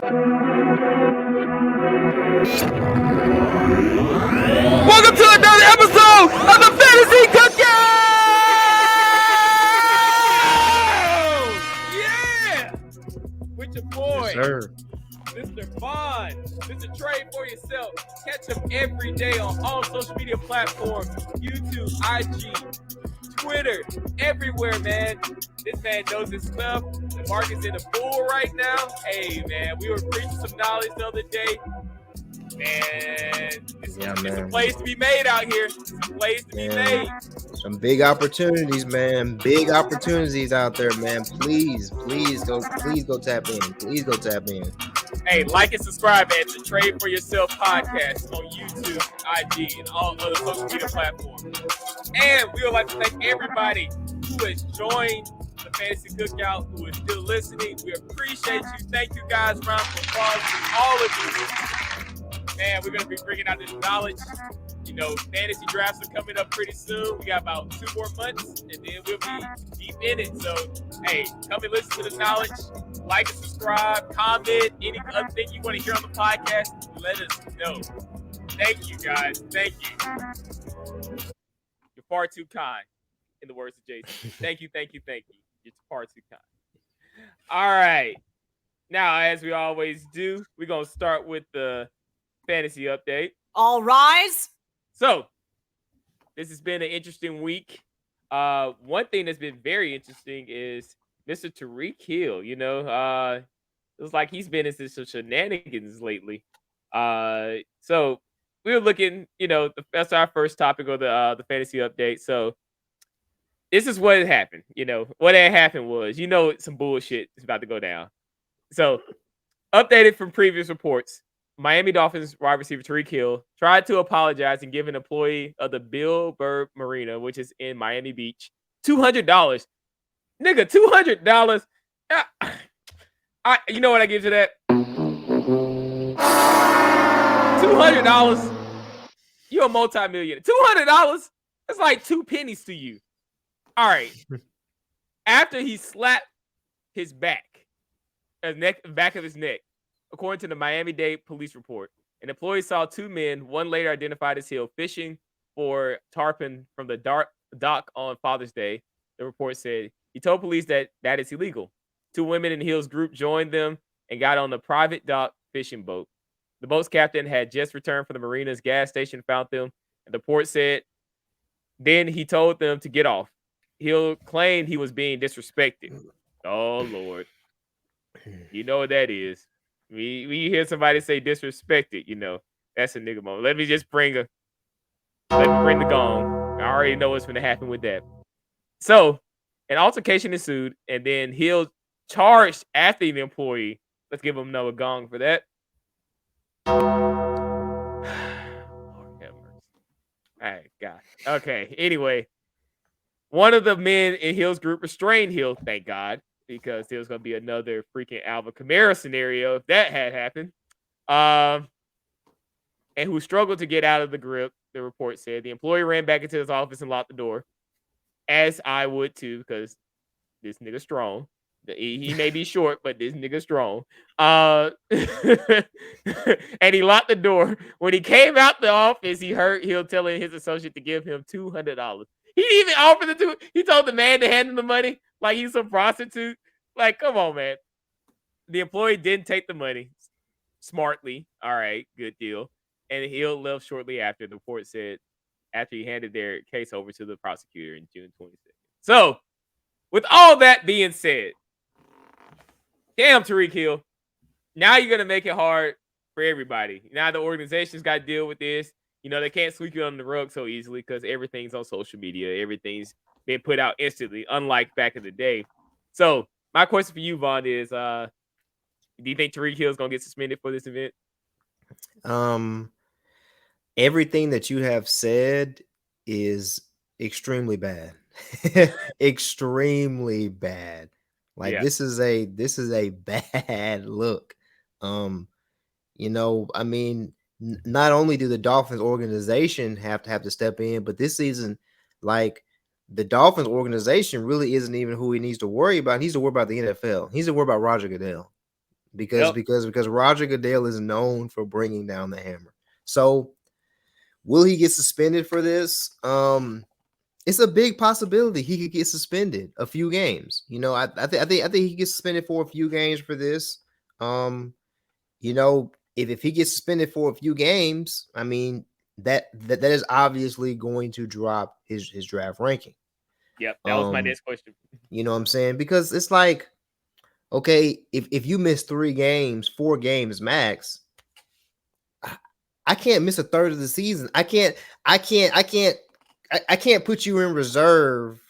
Welcome to another episode of the Fantasy Cookout! Yeah! With your boy, Yes, sir. Mr. Vaughn, Mr. Trade for Yourself. Catch him every day on all social media platforms, YouTube, IG, Twitter, everywhere, man. This man knows his stuff. The market's in a bull right now. Hey, man, we were preaching some knowledge the other day. Man, it's a place to be made out here. It's a place to be made. Some big opportunities, man. Big opportunities out there, man. Please go tap in. Please go tap in. Hey, like and subscribe at the Trade for Yourself podcast on YouTube, IG, and all other social media platforms. And we would like to thank everybody who has joined the Fantasy Cookout, who is still listening. We appreciate you. Thank you guys. Round of applause to all of you. Man, we're going to be bringing out this knowledge. You know, fantasy drafts are coming up pretty soon. We got about 2 more months, and then we'll be deep in it. So, hey, come and listen to the knowledge. Like and subscribe, comment, any other thing you want to hear on the podcast, let us know. Thank you, guys. Thank you. You're far too kind, in the words of Jason. Thank you. You're far too kind. All right. Now, as we always do, we're going to start with the fantasy update. All rise. So, this has been an interesting week. One thing that's been very interesting is Mr. Tyreek Hill. You know, it was like he's been into some shenanigans lately. So we were looking, you know, that's our first topic of the fantasy update. So this is what had happened. You know, what had happened was, you know, some bullshit is about to go down. So, updated from previous reports, Miami Dolphins wide receiver Tyreek Hill tried to apologize and give an employee of the Bill Burr Marina, which is in Miami Beach, $200. Nigga, $200. You know what I give to that? $200. You're a multi-millionaire. $200. That's like 2 pennies to you. All right. After he slapped his back of his neck, according to the Miami-Dade police report, an employee saw 2 men, one later identified as Hill, fishing for tarpon from the dock on Father's Day. The report said he told police that is illegal. 2 women in Hill's group joined them and got on the private dock fishing boat. The boat's captain had just returned from the marina's gas station, found them, and the report said then he told them to get off. Hill claimed he was being disrespected. Oh, Lord. You know what that is. We hear somebody say disrespected, you know, that's a nigga moment. Let me bring the gong. I already know what's going to happen with that. So, an altercation ensued, and then Hill charged after the employee. Let's give him another gong for that. Lord have mercy. All right, God. Okay, anyway. One of the men in Hill's group restrained Hill, thank God, because there was going to be another freaking Alvin Kamara scenario if that had happened. And who struggled to get out of the grip, the report said. The employee ran back into his office and locked the door, as I would too, because this nigga strong. He may be short, but this nigga strong. And he locked the door. When he came out the office, he heard Hill telling his associate to give him $200. He even offered he told the man to hand him the money like he's some prostitute. Like, come on, man. The employee didn't take the money smartly. All right, good deal. And Hill left shortly after. The report said after he handed their case over to the prosecutor in June 22nd. So, with all that being said, damn, Tyreek Hill, now you're going to make it hard for everybody. Now the organization's got to deal with this. You know, they can't sweep you under the rug so easily because everything's on social media. Everything's been put out instantly, unlike back in the day. So, my question for you, Vaughn, is do you think Tyreek Hill is going to get suspended for this event? Everything that you have said is extremely bad. Extremely bad. Like, yeah. This is a bad look. You know, I mean, not only do the Dolphins organization have to step in, but this season, like, the Dolphins organization really isn't even who he needs to worry about. He needs to worry about the NFL. He needs to worry about Roger Goodell. because Roger Goodell is known for bringing down the hammer. So will he get suspended for this? It's a big possibility he could get suspended a few games. You know, I think he gets suspended for a few games for this. You know, if he gets suspended for a few games, I mean that is obviously going to drop his draft ranking. Yep, that was my next question. You know what I'm saying? Because it's like, okay, if you miss 4 games max, I can't miss a third of the season. I can't put you in reserve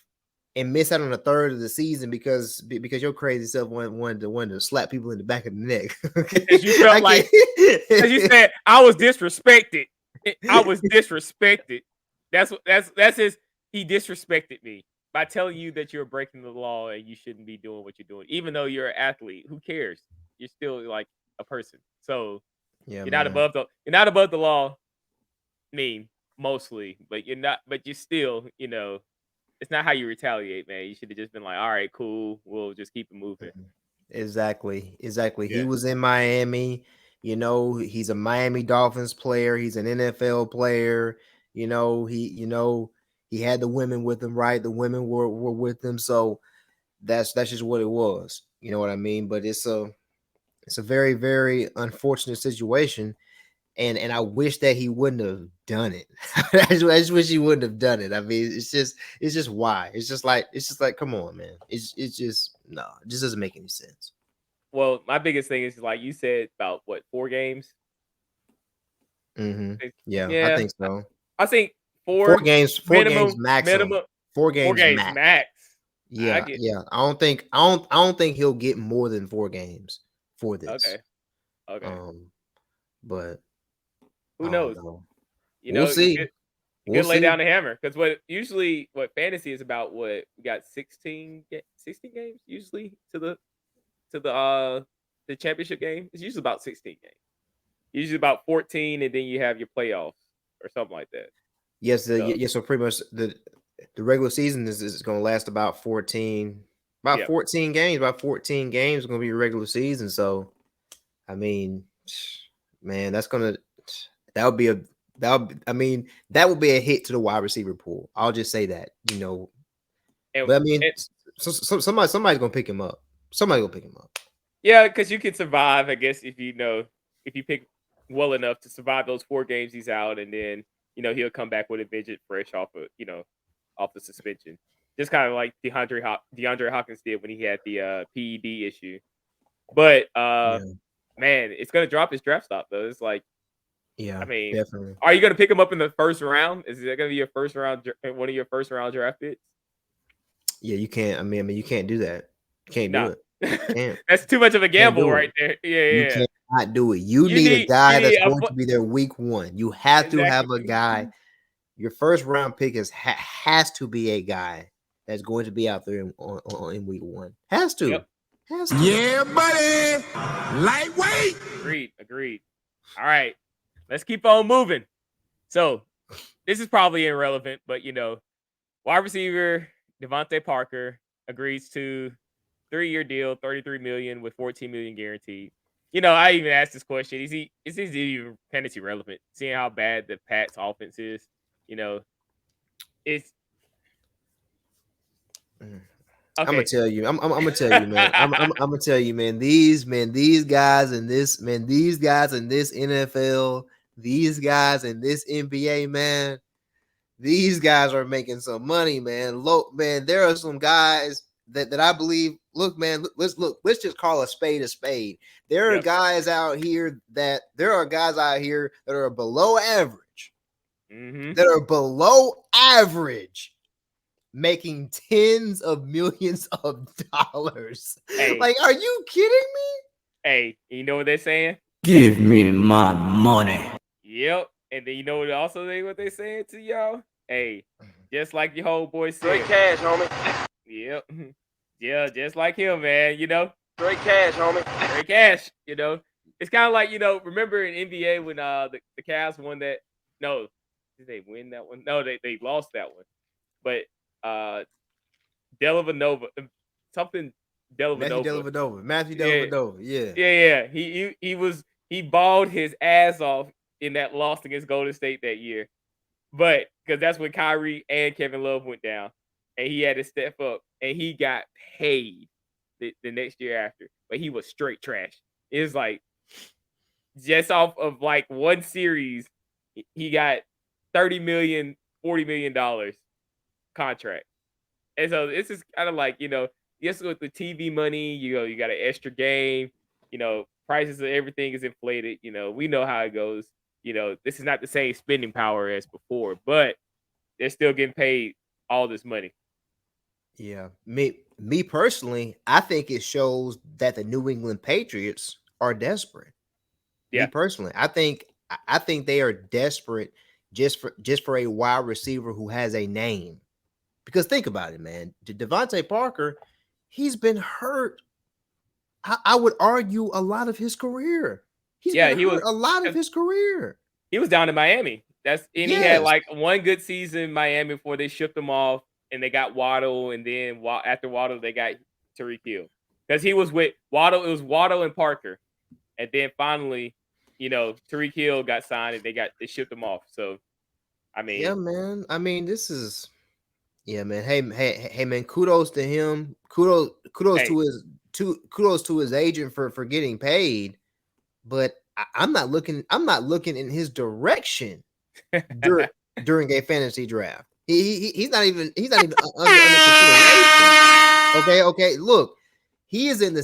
and miss out on a third of the season because your crazy self wanted to slap people in the back of the neck. Because you felt like, as you said, I was disrespected. I was disrespected. That's his. He disrespected me by telling you that you're breaking the law and you shouldn't be doing what you're doing, even though you're an athlete. Who cares? You're still like a person. So yeah, you're not above the law. I mean, mostly, but you're not. But you still, you know, it's not how you retaliate, man. You should have just been like, all right, cool. We'll just keep it moving. Exactly. Yeah. He was in Miami. You know, he's a Miami Dolphins player. He's an NFL player. You know, he had the women with him, right? The women were with him. So that's just what it was. You know what I mean? But it's a very, very unfortunate situation. And I wish that he wouldn't have done it. I just wish he wouldn't have done it. I mean, it's just why. It's just like come on, man. It's just no, it just doesn't make any sense. Well, my biggest thing is like you said about what 4 games. Mm-hmm. Yeah, I Yeah, think so. I think 4 games minimum, maximum. 4 games, 4 games max. I Yeah, get yeah. I don't think he'll get more than 4 games for this. Okay. But Who knows? no. You We'll know, see. you could lay down the hammer because what fantasy is about. What we got 16 games usually to the championship game. It's usually about 16 games. Usually about 14, and then you have your playoffs or something like that. Yes, so pretty much the regular season is going to last about 14 games. About 14 games is going to be your regular season. So, I mean, man, that would be a hit to the wide receiver pool. I'll just say that, you know. But I mean, somebody's going to pick him up. Somebody's going to pick him up. Yeah, because you can survive, I guess, if you pick well enough to survive those 4 games he's out, and then he'll come back with a visit fresh off the suspension, just kind of like DeAndre Hopkins did when he had the PED issue. But man, it's gonna drop his draft stock though. It's like, yeah, I mean, definitely. Are you gonna pick him up in the first round? Is that gonna be one of your first round draft picks? Yeah, you can't. I mean, you can't do that. You can't do it. That's too much of a gamble right there. Yeah. You cannot do it. You need a guy that's going to be there week 1. You have to have a guy. Your first round pick has to be a guy that's going to be out there in week 1. Has to. Yep. Has to. Yeah, buddy. Lightweight. Agreed. All right. Let's keep on moving. So this is probably irrelevant, but wide receiver DeVante Parker agrees to 3-year deal, $33 million with $14 million guaranteed. I even asked this question: Is he even fantasy relevant? Seeing how bad the Pats offense is, it's. Okay. I'm gonna tell you. I'm gonna tell you, man. I'm gonna tell you, man. These guys in this NFL, these guys in this NBA, man. These guys are making some money, man. Man, there are some guys that I believe. Look, man. Let's just call a spade a spade. There are guys out here that are below average. Mm-hmm. That are below average, making tens of millions of dollars. Hey. Like, are you kidding me? Hey, you know what they're saying? Give me my money. Yep. And then what they're saying to y'all? Hey, just like your whole boy said. Straight cash, homie. Yep. Yeah, just like him, man. Straight cash, homie. Straight cash. It's kind of like remember in NBA when the Cavs won that? No, did they win that one? No, they lost that one. But Dellavedova, something Matthew Dellavedova. Yeah. Yeah. He balled his ass off in that loss against Golden State that year. But because that's when Kyrie and Kevin Love went down, and he had to step up, and he got paid the next year after. But he was straight trash. It was like just off of like one series, he got $30 million, $40 million contract. And so this is kind of like, yes, with the TV money, you got an extra game, prices of everything is inflated. We know how it goes. This is not the same spending power as before, but they're still getting paid all this money. Yeah. Me personally, I think it shows that the New England Patriots are desperate. Yeah. Me personally, I think they are desperate just for a wide receiver who has a name. Because think about it, man. DeVante Parker, he's been hurt. I would argue a lot of his career. He was a lot of his career. He was down in Miami. He had like one good season in Miami before they shipped him off, and they got Waddle, and then after Waddle they got Tyreek Hill. Because he was with Waddle, it was Waddle and Parker, and then finally, Tyreek Hill got signed, and they shipped him off. So, I mean, yeah, man. I mean, this is. Yeah, man. Hey, man. Kudos to him. Kudos to his agent for getting paid. But I'm not looking in his direction during a fantasy draft. He's not even under consideration. Okay. Look, he is in the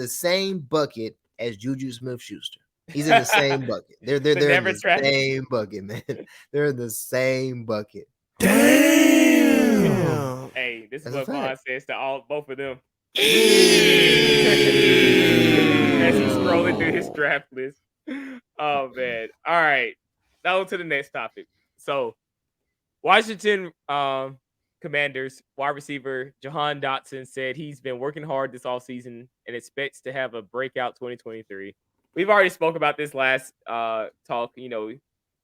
same bucket as Juju Smith-Schuster. He's in the same bucket. They're in the same bucket, man. They're in the same bucket. Damn. Hey, this is what Vaughn says to both of them. As he's scrolling through his draft list. Oh man. All right. Now to the next topic. So Washington Commanders wide receiver Jahan Dotson said he's been working hard this offseason and expects to have a breakout 2023. We've already spoke about this last talk,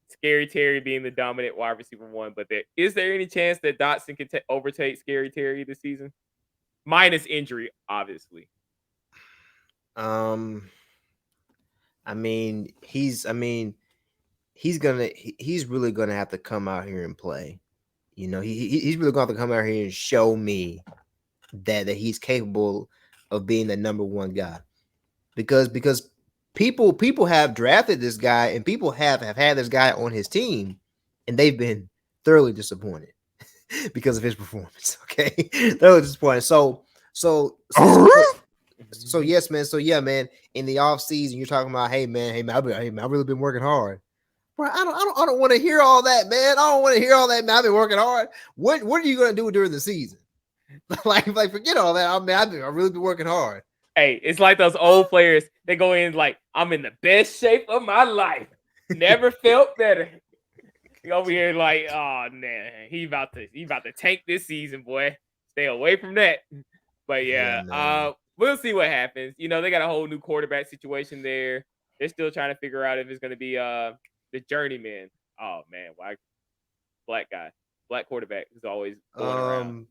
Scary Terry being the dominant wide receiver one, but is there any chance that Dotson can overtake Scary Terry this season? Minus injury, obviously. He's really gonna have to come out here and play. He's really gonna have to come out here and show me that he's capable of being the number one guy. Because people have drafted this guy and people have had this guy on his team and they've been thoroughly disappointed because of his performance. Okay. Thoroughly disappointed. So yes, man. So yeah, man, in the off season, you're talking about, hey man, I've really been working hard. Bro, I don't want to hear all that, man. I don't want to hear all that, man. I've been working hard. What are you going to do during the season? like forget all that. I've really been working hard. Hey, it's like those old players. They go in like, I'm in the best shape of my life. Never felt better. Over here like, oh man, he about to tank this season, boy. Stay away from that. But yeah, we'll see what happens. They got a whole new quarterback situation there. They're still trying to figure out if it's going to be the journeyman. Oh man, why black quarterback who's always going around.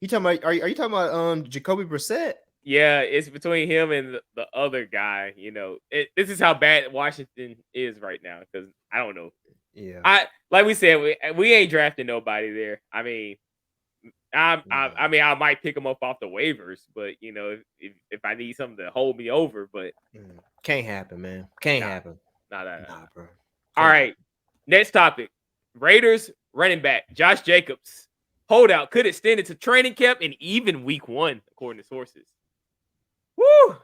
You talking about? Are you talking about Jacoby Brissett? Yeah, it's between him and the other guy. This is how bad Washington is right now because I don't know. Yeah, like we said, we ain't drafting nobody there. I mean, I might pick them up off the waivers, but if I need something to hold me over, but can't happen, man. Can't happen. Nah, bro. All right, next topic: Raiders running back Josh Jacobs holdout could extend into training camp and even week 1, according to sources. Woo!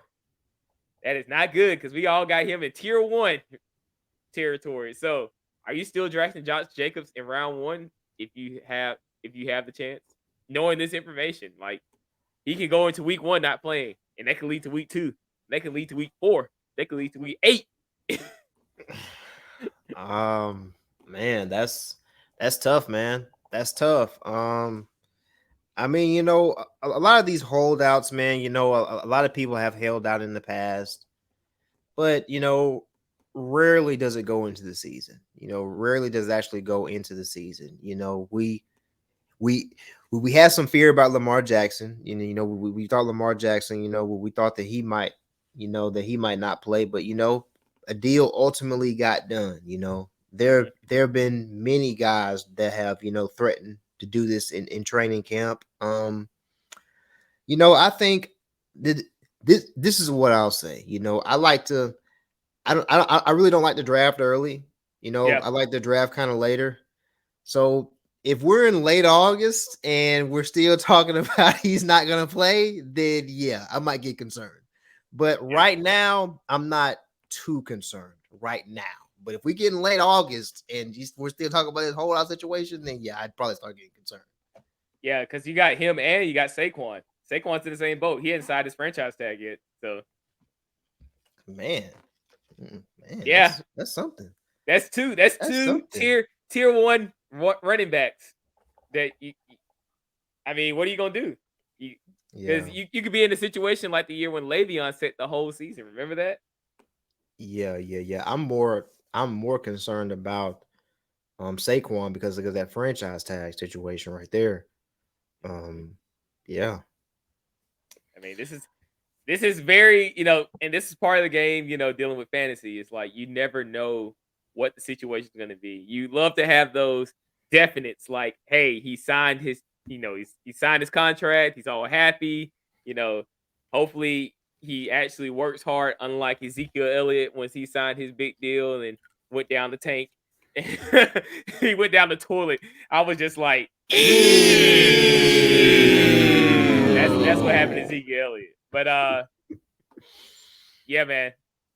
That is not good because we all got him in tier 1 territory. So, are you still drafting Josh Jacobs in round 1 if you have the chance? Knowing this information, like he can go into week 1 not playing, and that could lead to week 2. That could lead to week 4. That could lead to week 8. Man, that's tough, man. That's tough. I mean, a lot of these holdouts, man, a lot of people have held out in the past, but rarely does it go into the season. Rarely does it actually go into the season. we had some fear about Lamar Jackson. We thought Lamar Jackson, we thought that he might, that he might not play, but a deal ultimately got done. There have been many guys that have, threatened to do this in training camp. I think that this is what I'll say. I really don't like to draft early. I like to draft kind of later. So if we're in late August and we're still talking about he's not going to play, then yeah, I might get concerned. But right now, I'm not too concerned right now. But if we get in late August and we're still talking about this holdout situation, then yeah, I'd probably start getting concerned. Yeah, because you got him and you got Saquon. Saquon's in the same boat. He hasn't signed his franchise tag yet. So, man, yeah, that's something. That's two tier 1 running backs. That what are you gonna do? Because you could be in a situation like the year when Le'Veon set the whole season. Remember that? Yeah. I'm more concerned about Saquon because of that franchise tag situation right there. Yeah. This is very, and this is part of the game, dealing with fantasy. It's like you never know what the situation is going to be. You love to have those definites like, hey, he signed his, he signed his contract. He's all happy. Hopefully he actually works hard, unlike Ezekiel Elliott once he signed his big deal and went down the tank. He went down the toilet. I was just like, that's what happened to Ezekiel Elliott. But yeah, man.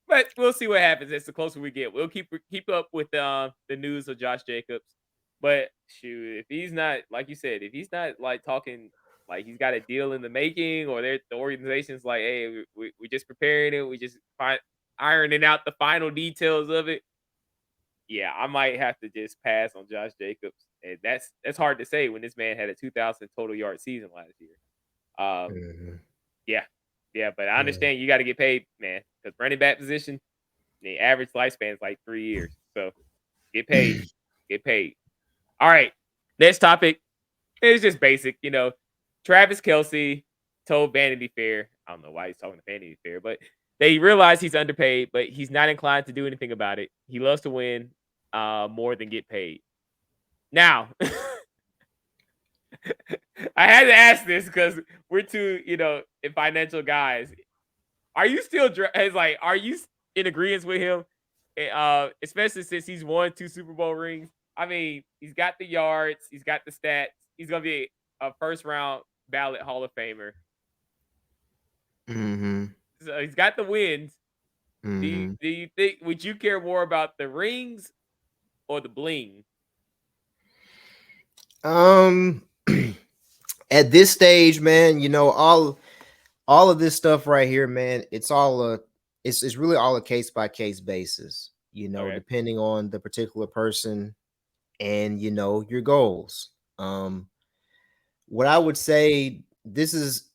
But we'll see what happens as the closer we get. We'll keep up with the news of Josh Jacobs. But shoot, if he's not, like you said, if he's not like talking like he's got a deal in the making, or the organization's like, hey, we just preparing it, we just ironing out the final details of it. Yeah, I might have to just pass on Josh Jacobs, and that's hard to say when this man had a 2,000 total yard season last year. Yeah, but I understand you got to get paid, man, because running back position, the average lifespan is like 3 years. So get paid, get paid. All right, next topic. It's just basic, Travis Kelce told Vanity Fair. I don't know why he's talking to Vanity Fair, but they realize he's underpaid, but he's not inclined to do anything about it. He loves to win more than get paid. Now, I had to ask this because we're two, financial guys. Are you still are you in agreement with him? Especially since he's won 2 Super Bowl rings. I mean, he's got the yards, he's got the stats. He's gonna be a first round ballot Hall of Famer. So he's got the wins. Do you think, would you care more about the rings or the bling? At this stage, man, all of this stuff right here, man, it's really all a case by case basis, depending on the particular person and your goals. What I would say, this is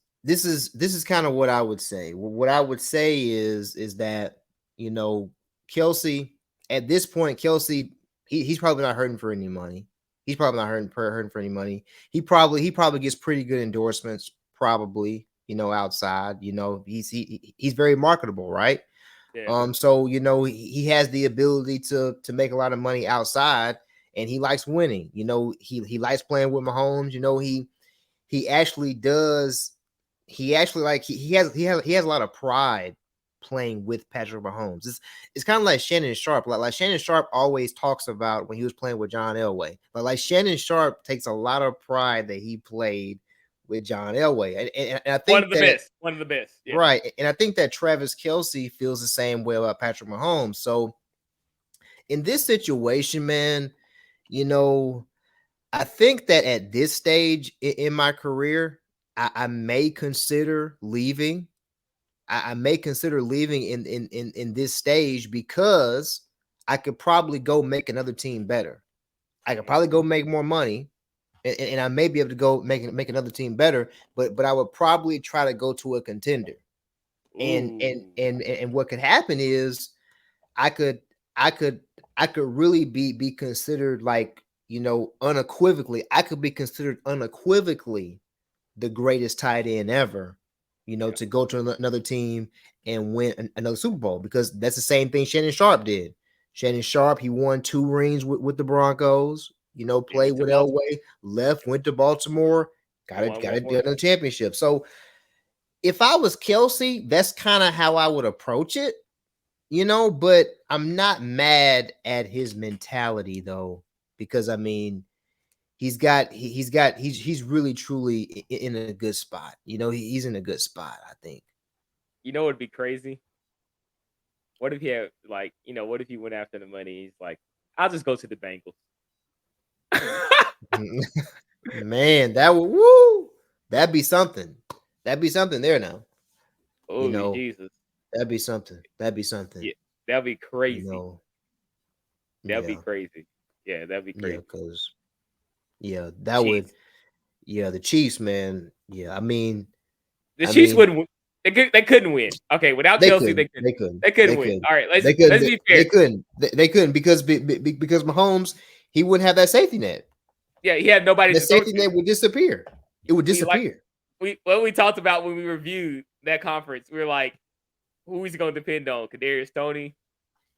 kind of what I would say. What I would say is that Kelce, at this point, Kelce, he's probably not hurting for any money. He's probably not hurting for any money. He probably gets pretty good endorsements, probably, outside. He's very marketable, right? Yeah. So he has the ability to make a lot of money outside, and he likes winning. He likes playing with Mahomes. He actually does. He actually he has a lot of pride playing with Patrick Mahomes. It's kind of like Shannon Sharp. Like Shannon Sharp always talks about when he was playing with John Elway. But like Shannon Sharp takes a lot of pride that he played with John Elway. And I think one of the best. Yeah. Right. And I think that Travis Kelce feels the same way about Patrick Mahomes. So in this situation, man, I think that at this stage in my career, I may consider leaving. I may consider leaving in this stage because I could probably go make another team better. I could probably go make more money, and I may be able to go make another team better. But I would probably try to go to a contender. And what could happen is I could really be considered like unequivocally, I could be considered unequivocally the greatest tight end ever, to go to another team and win another Super Bowl, because that's the same thing Shannon Sharp did. Shannon Sharp, he won 2 rings with the Broncos, played with Elway, left, went to Baltimore, got another championship. So if I was Kelce, that's kind of how I would approach it, but I'm not mad at his mentality though, because I mean, he's really truly in a good spot. He's in a good spot, I think. It'd be crazy. What if he had what if he went after the money? He's like, I'll just go to the Bengals. Man, that'd be something. That'd be something there now. Oh, Jesus. That'd be something. Yeah, that'd be crazy. That'd be crazy. Yeah, that'd be crazy. Yeah, because the Chiefs, man. Yeah, I mean, the Chiefs wouldn't win. They couldn't win. Okay, without Kelce, they couldn't win. All right, let's be fair. They couldn't because Mahomes, he wouldn't have that safety net. Yeah, he had nobody. The safety net would disappear. It would disappear. What we talked about when we reviewed that conference, we were like, who is he going to depend on? Kadarius Toney,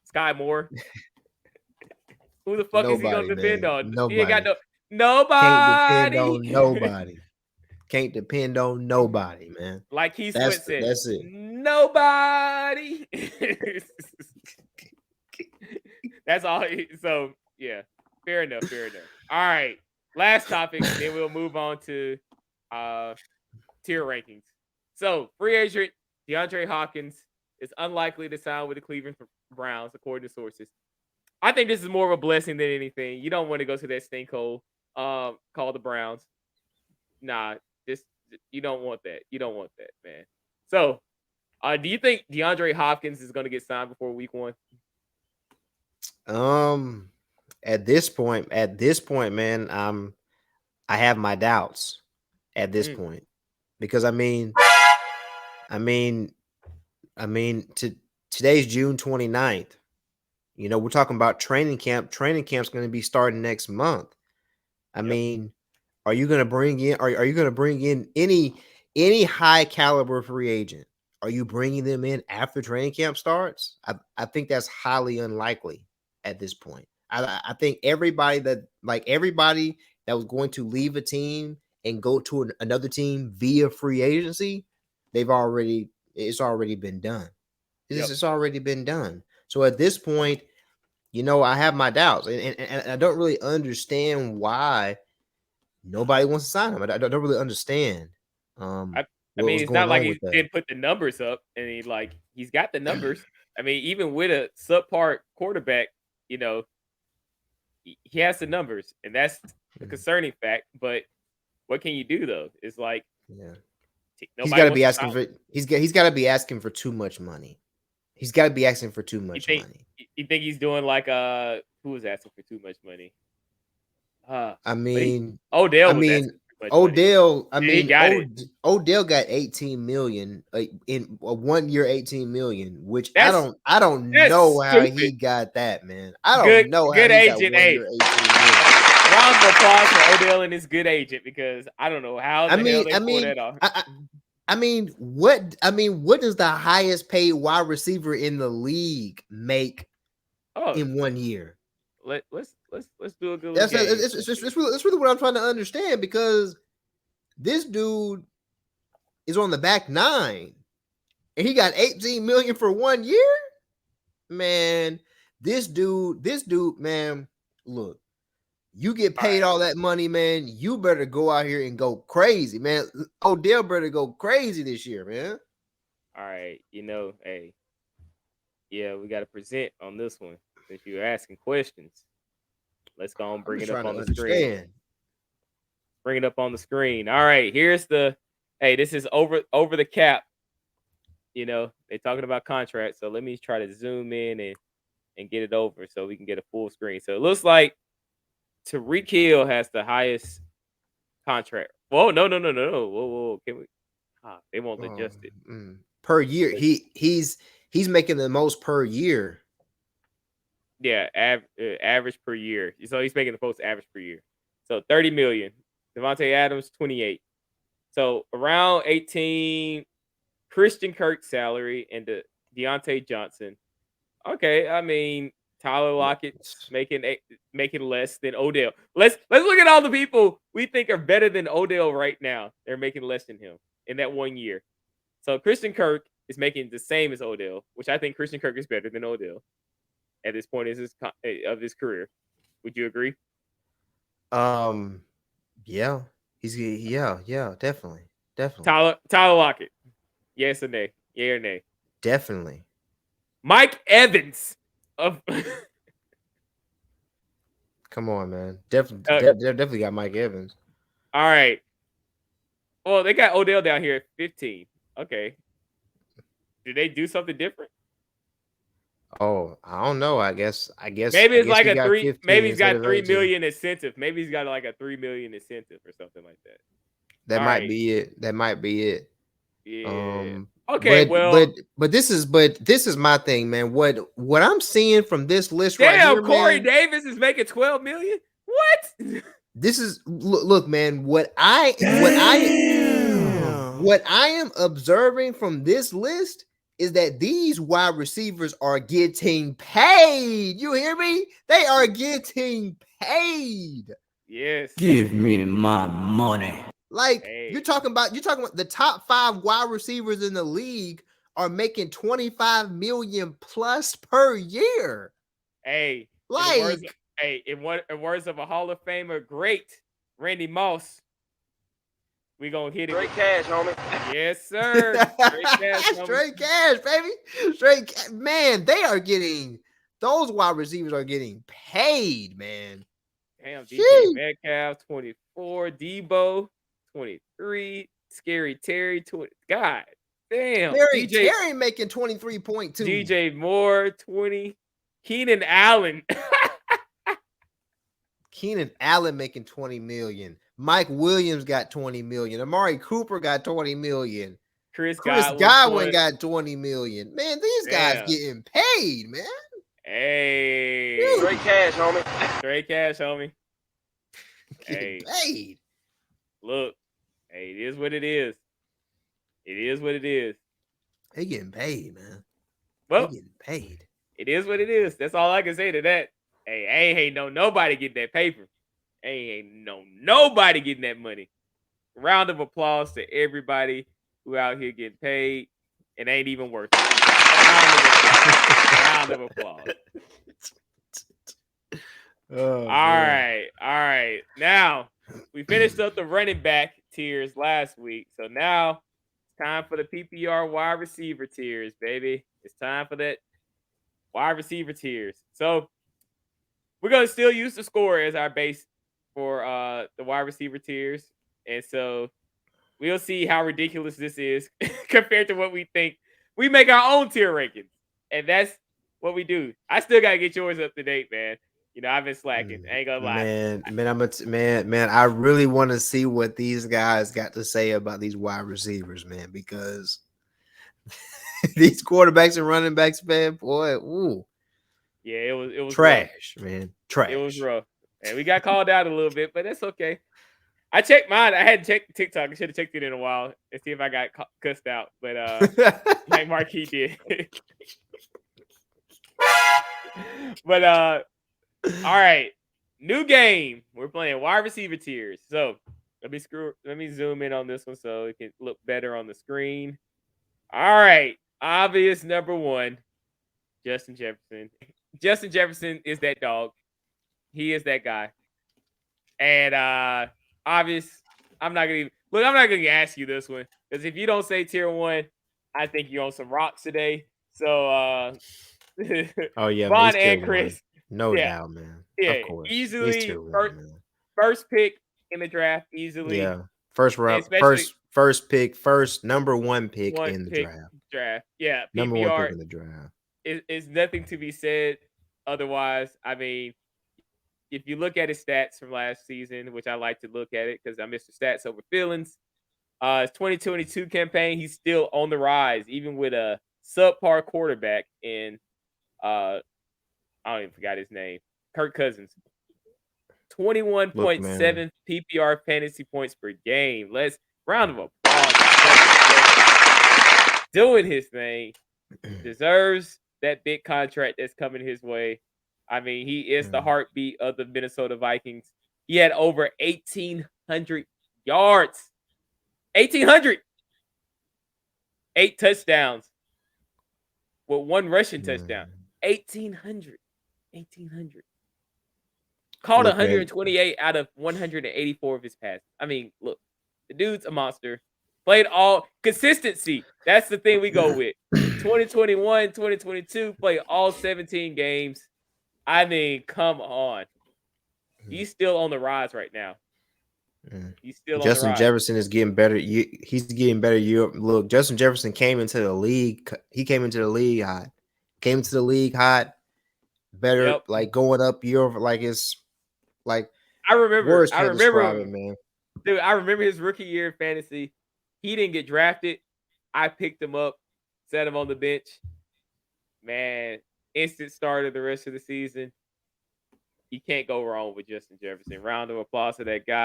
Sky Moore. Who the fuck is he going to depend on? Nobody. He ain't got nobody. Can't depend on nobody, man. Like Keith Sweat said, that's it. Nobody. That's all. So yeah, fair enough. All right, last topic, then we'll move on to tier rankings. So free agent DeAndre Hopkins is unlikely to sign with the Cleveland Browns, according to sources. I think this is more of a blessing than anything. You don't want to go to that stinkhole called the Browns. Nah, you don't want that. You don't want that, man. So, do you think DeAndre Hopkins is going to get signed before week 1? At this point, man, I have my doubts at this point, because today's June 29th. We're talking about training camp. Training camp's going to be starting next month. I mean, are you going to bring in any high caliber free agent? Are you bringing them in after training camp starts? I think that's highly unlikely at this point. I think everybody that was going to leave a team and go to another team via free agency, it's already been done. It's already been done. So at this point, I have my doubts, and I don't really understand why nobody wants to sign him. I don't really understand. I mean, it's not like he didn't put the numbers up, and he's got the numbers. I mean, even with a subpar quarterback, he has the numbers, and that's the concerning fact. But what can you do though? It's like, he's got to be asking for. He's got to be asking for too much money. He's got to be asking for too much money. You think he's doing like who was asking for too much money? Odell. Odell got 18 million in a 1 year, 18 million, which I don't know how he got that, man. I don't know how he got 1 year, 18 million. Round of applause for Odell and his good agent, because I don't know how the hell they pulled that off. What does the highest paid wide receiver in the league make in 1 year? Let's do a good. That's really what I'm trying to understand, because this dude is on the back 9, and he got 18 million for 1 year. Man, this dude, man. Look, you get paid all that money, man. You better go out here and go crazy, man. Odell better go crazy this year, man. All right, hey, we got to present on this one since you're asking questions. Let's go and bring it up on the screen. Bring it up on the screen. All right, here's this is over the cap. They're talking about contracts, so let me try to zoom in and get it over so we can get a full screen. So it looks like Tyreek Hill has the highest contract. Whoa, no. Whoa. Can we? They won't adjust it per year. He's making the most per year. Yeah, average per year. So he's making the most average per year. So 30 million. Devontae Adams 28. So around 18. Christian Kirk's salary and Deontay Johnson. Okay, I mean Tyler Lockett's making less than Odell. Let's look at all the people we think are better than Odell right now. They're making less than him in that 1 year. So Christian Kirk is making the same as Odell, which I think Christian Kirk is better than Odell at this point of his career. Would you agree? Yeah, definitely. Tyler Lockett. Yes or nay? Yeah or nay? Definitely. Mike Evans of Come on, man. Definitely got Mike Evans. All right. Well, they got Odell down here at 15. Okay. Did they do something different? Oh, I don't know. I guess Maybe it's like a 3. Maybe he's got 3 18. million incentive. Maybe he's got like a 3 million incentive or something like that. That might be it. Yeah. Okay. But this is my thing, man. What I'm seeing from this list right here, Corey man, Davis is making 12 million. What? This is look, man. What I am observing from this list is that these wide receivers are getting paid. You hear me? They are getting paid. Yes. Give me my money. Like you're talking about the top 5 wide receivers in the league are making 25 million plus per year. Hey, like in words of a Hall of Famer, great Randy Moss. We gonna hit it. Straight cash, homie. Yes, sir. Straight cash, homie. Straight cash, baby. Man, they are getting, those wide receivers are getting paid, man. Damn, DJ Metcalf 24, Debo 23, Scary Terry 20. God damn, Terry making 23.2. DJ Moore 20, Keenan Allen. Keenan Allen making 20 million. Mike Williams got 20 million. Amari Cooper got 20 million. Chris Godwin got 20 million. Man, these guys getting paid, man. Hey. Straight cash, homie. Straight cash, homie. Getting paid. Look, hey, it is what it is. It is what it is. They getting paid, man. Well, they getting paid. It is what it is. That's all I can say to that. Hey, I ain't no nobody getting that paper. Ain't no nobody getting that money. Round of applause to everybody who out here getting paid and ain't even worth it. Round of applause. All right. Now, we finished up the running back tiers last week. So now it's time for the PPR wide receiver tiers, baby. It's time for that wide receiver tiers. So we're going to still use the score as our base for the wide receiver tiers. And so we'll see how ridiculous this is compared to what we think. We make our own tier rankings, and that's what we do. I still got to get yours up to date, man. You know, I've been slacking. I ain't gonna lie. Man, I really want to see what these guys got to say about these wide receivers, man, because these quarterbacks and running backs, man, boy, ooh. Yeah, it was trash, rough. Man. Trash. It was rough. And we got called out a little bit, but that's okay. I checked mine. I hadn't checked TikTok. I should have checked it in a while and see if I got cussed out. But like Marquis did. But all right. New game. We're playing wide receiver tiers. So let me zoom in on this one so it can look better on the screen. All right. Obvious number 1, Justin Jefferson. Justin Jefferson is that dog. He is that guy. And obvious, I'm not gonna ask you this one, because if you don't say tier 1, I think you're on some rocks today. So oh yeah, Vaughn and Chris. No doubt, man. Yeah, of course. Easily first pick in the draft, easily. Yeah. First round, first pick, number 1 pick in the draft. Yeah, PPR, number 1 pick in the draft. Is nothing to be said otherwise. I mean, if you look at his stats from last season, which I like to look at it because I'm Mr. Stats over feelings, his 2022 campaign, he's still on the rise, even with a subpar quarterback in I don't even forgot his name. Kirk Cousins. Look, man. 21.7 PPR fantasy points per game. Let's round of applause. Doing his thing. Deserves that big contract that's coming his way. I mean, he is the heartbeat of the Minnesota Vikings. He had over 1,800 yards. 1,800. 8 touchdowns with 1 rushing touchdown. 1,800. 1,800. Caught Look, man. 128 out of 184 of his passes. I mean, look, the dude's a monster. Played all consistency. That's the thing we go with. 2021, 2022, played all 17 games. I mean, come on. He's still on the rise right now. He's still Justin on the rise. Jefferson is getting better. He's getting better. Look, Justin Jefferson came into the league. He came into the league hot. Came into the league hot. Better, Yep. like going up year over. Like it's like I remember words can't describe him, it, man. dude. I remember his rookie year in fantasy. He didn't get drafted. I picked him up, set him on the bench. Man, instant starter the rest of the season. You can't go wrong with Justin Jefferson. Round of applause to that guy.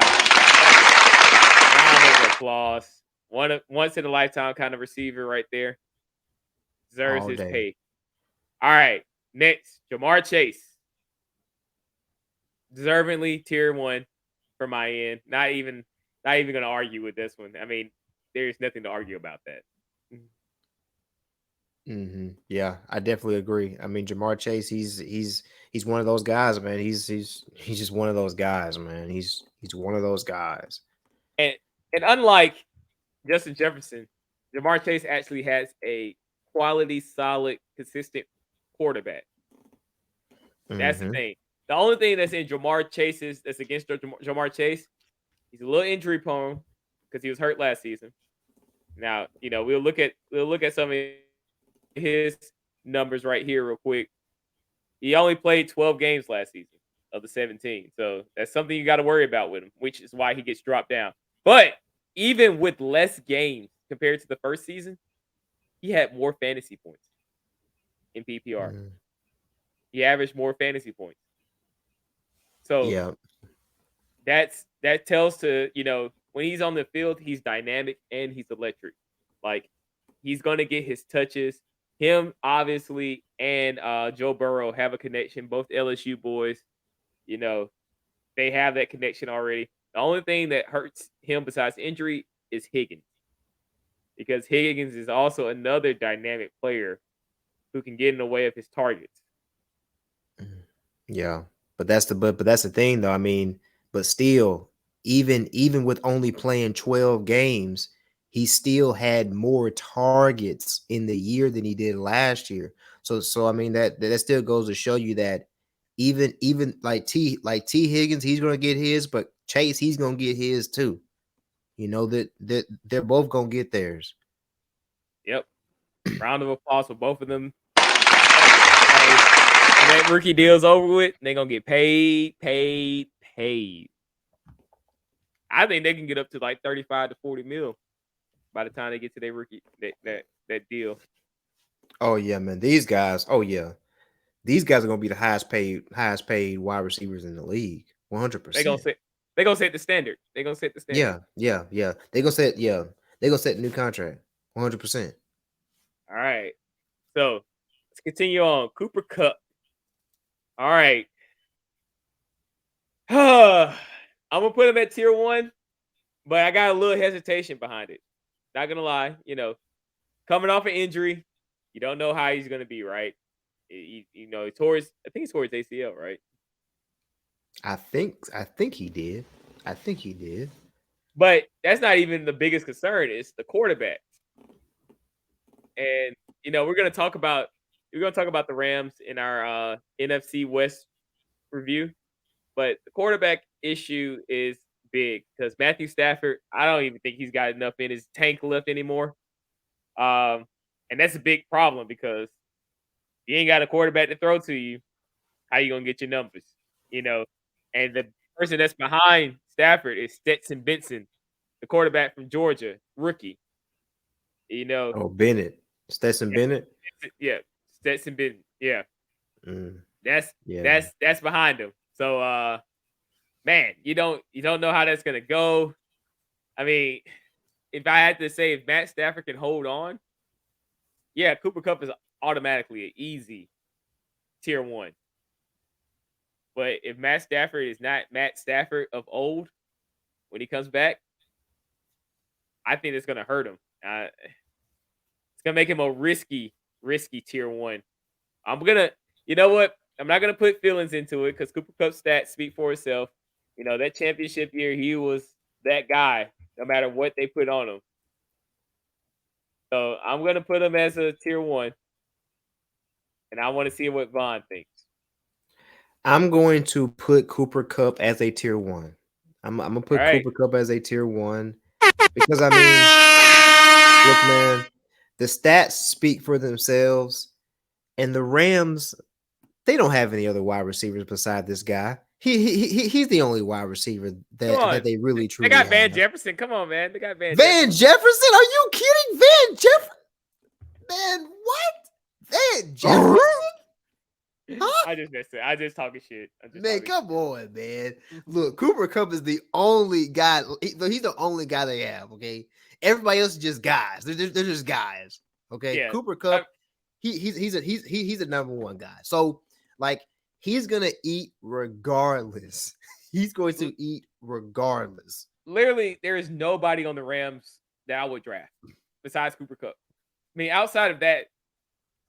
Round of applause. Once in a lifetime kind of receiver right there. Deserves All his day. pay. All right. Next, Jamar Chase. Deservingly tier 1 from my end. Not even gonna argue with this one. I mean, there's nothing to argue about that. Yeah, I definitely agree. I mean, Jamar Chase, he's one of those guys, man. He's just one of those guys, man. He's one of those guys. And unlike Justin Jefferson, Jamar Chase actually has a quality, solid, consistent quarterback. That's the thing. The only thing that's in Jamar Chase's that's against Jamar Chase, he's a little injury prone because he was hurt last season. Now, we'll look at some of his numbers right here real quick. He only played 12 games last season of the 17. So that's something you got to worry about with him, which is why he gets dropped down. But even with less games compared to the first season, he had more fantasy points in PPR. He averaged more fantasy points. So Yeah, that tells to, when he's on the field, he's dynamic and he's electric. Like, he's going to get his touches. Him, obviously, and Joe Burrow have a connection. Both LSU boys, they have that connection already. The only thing that hurts him besides injury is Higgins. Because Higgins is also another dynamic player who can get in the way of his targets. yeah. But that's the thing, though. I mean, but still, even with only playing 12 games, he still had more targets in the year than he did last year. So I methat still goes to show you that even like T Higgins, he's gonna get his, but Chase, he's gonna get his too. That they're both gonna get theirs. Yep. Round of applause for both of them. When that rookie deal's over with, they're gonna get paid. I think they can get up to like 35 to 40 mil by the time they get to their rookie that deal. Oh yeah, man. These guys are gonna be the highest paid wide receivers in the league. 100%. They're gonna set the standard. Yeah. They're gonna set a new contract. 100%. All right. So let's continue on. Cooper Kupp. All right. I'm gonna put him at tier 1, but I got a little hesitation behind it. Not gonna lie, coming off an injury, you don't know how he's gonna be, right? He tore his ACL, right? I think he did. But that's not even the biggest concern. It's the quarterback. And we're gonna talk about the Rams in our NFC West review. But the quarterback issue is big because Matthew Stafford, I don't even think he's got enough in his tank left anymore. And that's a big problem because you ain't got a quarterback to throw to you. How you gonna get your numbers? And the person that's behind Stafford is Stetson Benson, the quarterback from Georgia, rookie. Oh, Bennett. Stetson Bennett. Yeah, Stetson Benson. Yeah. That's behind him. So man, you don't know how that's gonna go. I mean, if I had to say if Matt Stafford can hold on, yeah, Cooper Kupp is automatically an easy tier 1. But if Matt Stafford is not Matt Stafford of old when he comes back, I think it's gonna hurt him. It's gonna make him a risky tier 1. You know what? I'm not gonna put feelings into it because Cooper Kupp's stats speak for itself. You know, that championship year, he was that guy, no matter what they put on him. So I'm gonna put him as a tier 1, and I want to see what Vaughn thinks. I'm going to put Cooper Kupp as a tier 1. I'm gonna put Cooper Kupp as a tier 1 because I mean, look, man, the stats speak for themselves, and the Rams, they don't have any other wide receivers beside this guy. He's the only wide receiver that they really truly. They got have. Van Jefferson. Come on, man. They got Van Jefferson. Are you kidding? Van Jefferson? Man, what? Van Jefferson? Huh? I just missed it. I just talking shit. Come on, man. Look, Cooper Kupp is the only guy. He's the only guy they have. Okay, everybody else is just guys. They're just guys. Okay, yeah. Cooper Kupp, he's a number 1 guy. So like he's gonna eat regardless. He's going to eat regardless. Literally, there is nobody on the Rams that I would draft besides Cooper Kupp. I mean, outside of that,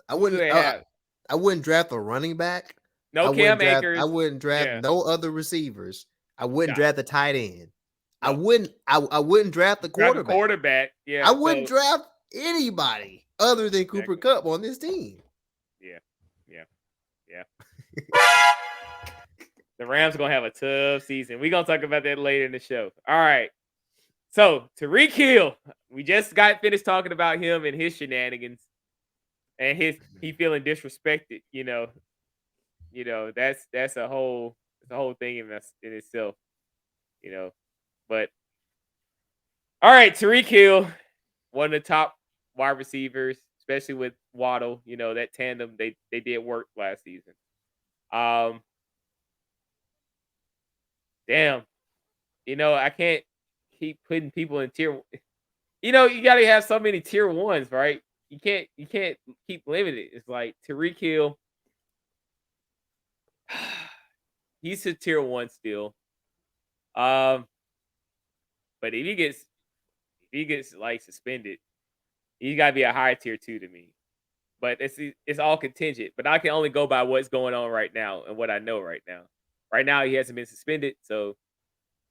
I wouldn't draft a running back. No Cam Akers. I wouldn't draft no other receivers. I wouldn't draft the tight end. No. I wouldn't draft the quarterback. Yeah. I wouldn't draft anybody other than Cooper Kupp on this team. Yeah. The Rams are gonna have a tough season. We're gonna talk about that later in the show. All right. So Tyreek Hill, we just got finished talking about him and his shenanigans. And he feeling disrespected, you know, that's a whole thing in itself, you know. But all right, Tyreek Hill, one of the top wide receivers, especially with Waddle, you know, that tandem they did work last season. Damn, you know, I can't keep putting people in tier. You know, you gotta have so many tier 1s, right? You can't keep limited. It's like Tyreek Hill. He's a tier 1 still. But if he gets like suspended, he's gotta be a high tier 2 to me. But it's all contingent. But I can only go by what's going on right now and what I know right now. Right now he hasn't been suspended, so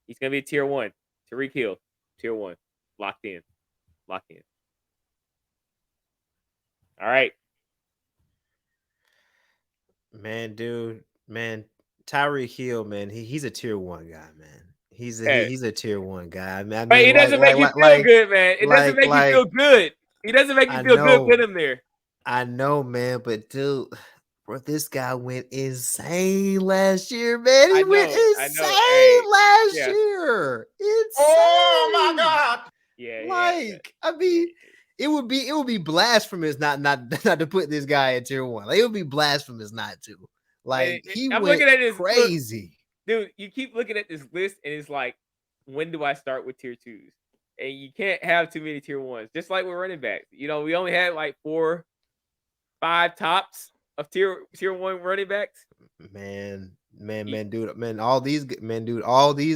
he's gonna be a tier 1. Tyreek Hill, tier 1. Locked in. All right. Man, Tyreek Hill, man, he's a tier 1 guy, man. He's a tier 1 guy. I mean, but it doesn't make you feel good, man. It doesn't make you feel good. He doesn't make you feel good with him there. I know, man, but dude, bro, this guy went insane last year, man. He went insane last year. Insane. Oh my God. Yeah. I mean, it would be blasphemous not to put this guy in tier 1. Like, it would be blasphemous not to. Like, I'm went looking at this crazy. Dude, you keep looking at this list and it's like, when do I start with tier 2s? And you can't have too many tier 1s. Just like with running backs. You know, we only had like 4-5 tops of tier 1 running backs. All these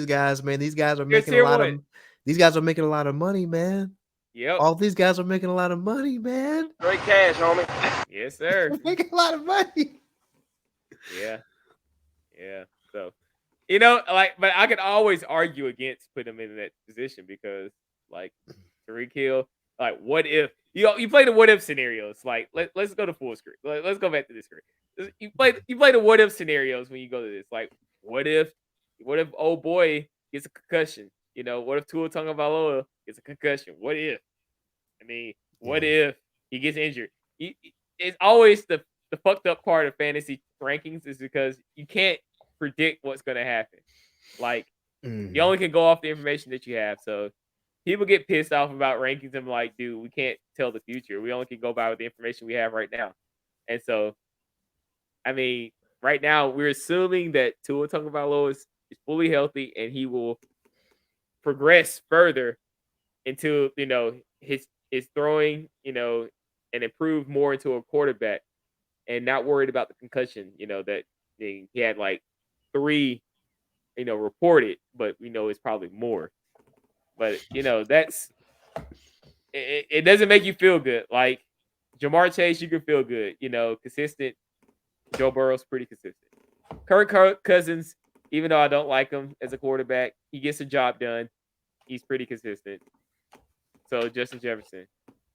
guys, man, these guys are making a lot of money, man. Yep. All these guys are making a lot of money, man. Great cash, homie. Yes, sir. They're making a lot of money. Yeah. So, you know, like, but I could always argue against putting him in that position because, like, Tyreek Hill, like, what if you play the what if scenarios? Like, let's go to full screen. Let's go back to this screen. You play the what if scenarios when you go to this. Like, what if old boy gets a concussion? You know, what if Tua Tagovailoa gets a concussion? What if? I mean, what if he gets injured? It's always the fucked up part of fantasy rankings is because you can't predict what's going to happen. Like, you only can go off the information that you have. So people get pissed off about rankings. I'm like, dude, we can't tell the future. We only can go by with the information we have right now. And so I mean, right now we're assuming that Tua Tagovailoa is fully healthy and he will progress further into his throwing, and improve more into a quarterback, and not worried about the concussion. That he had like 3, reported, but we know it's probably more. But that's it doesn't make you feel good. Like Jamar Chase, you can feel good. Consistent. Joe Burrow's pretty consistent. Kirk Cousins, even though I don't like him as a quarterback, he gets the job done. He's pretty consistent. So Justin Jefferson.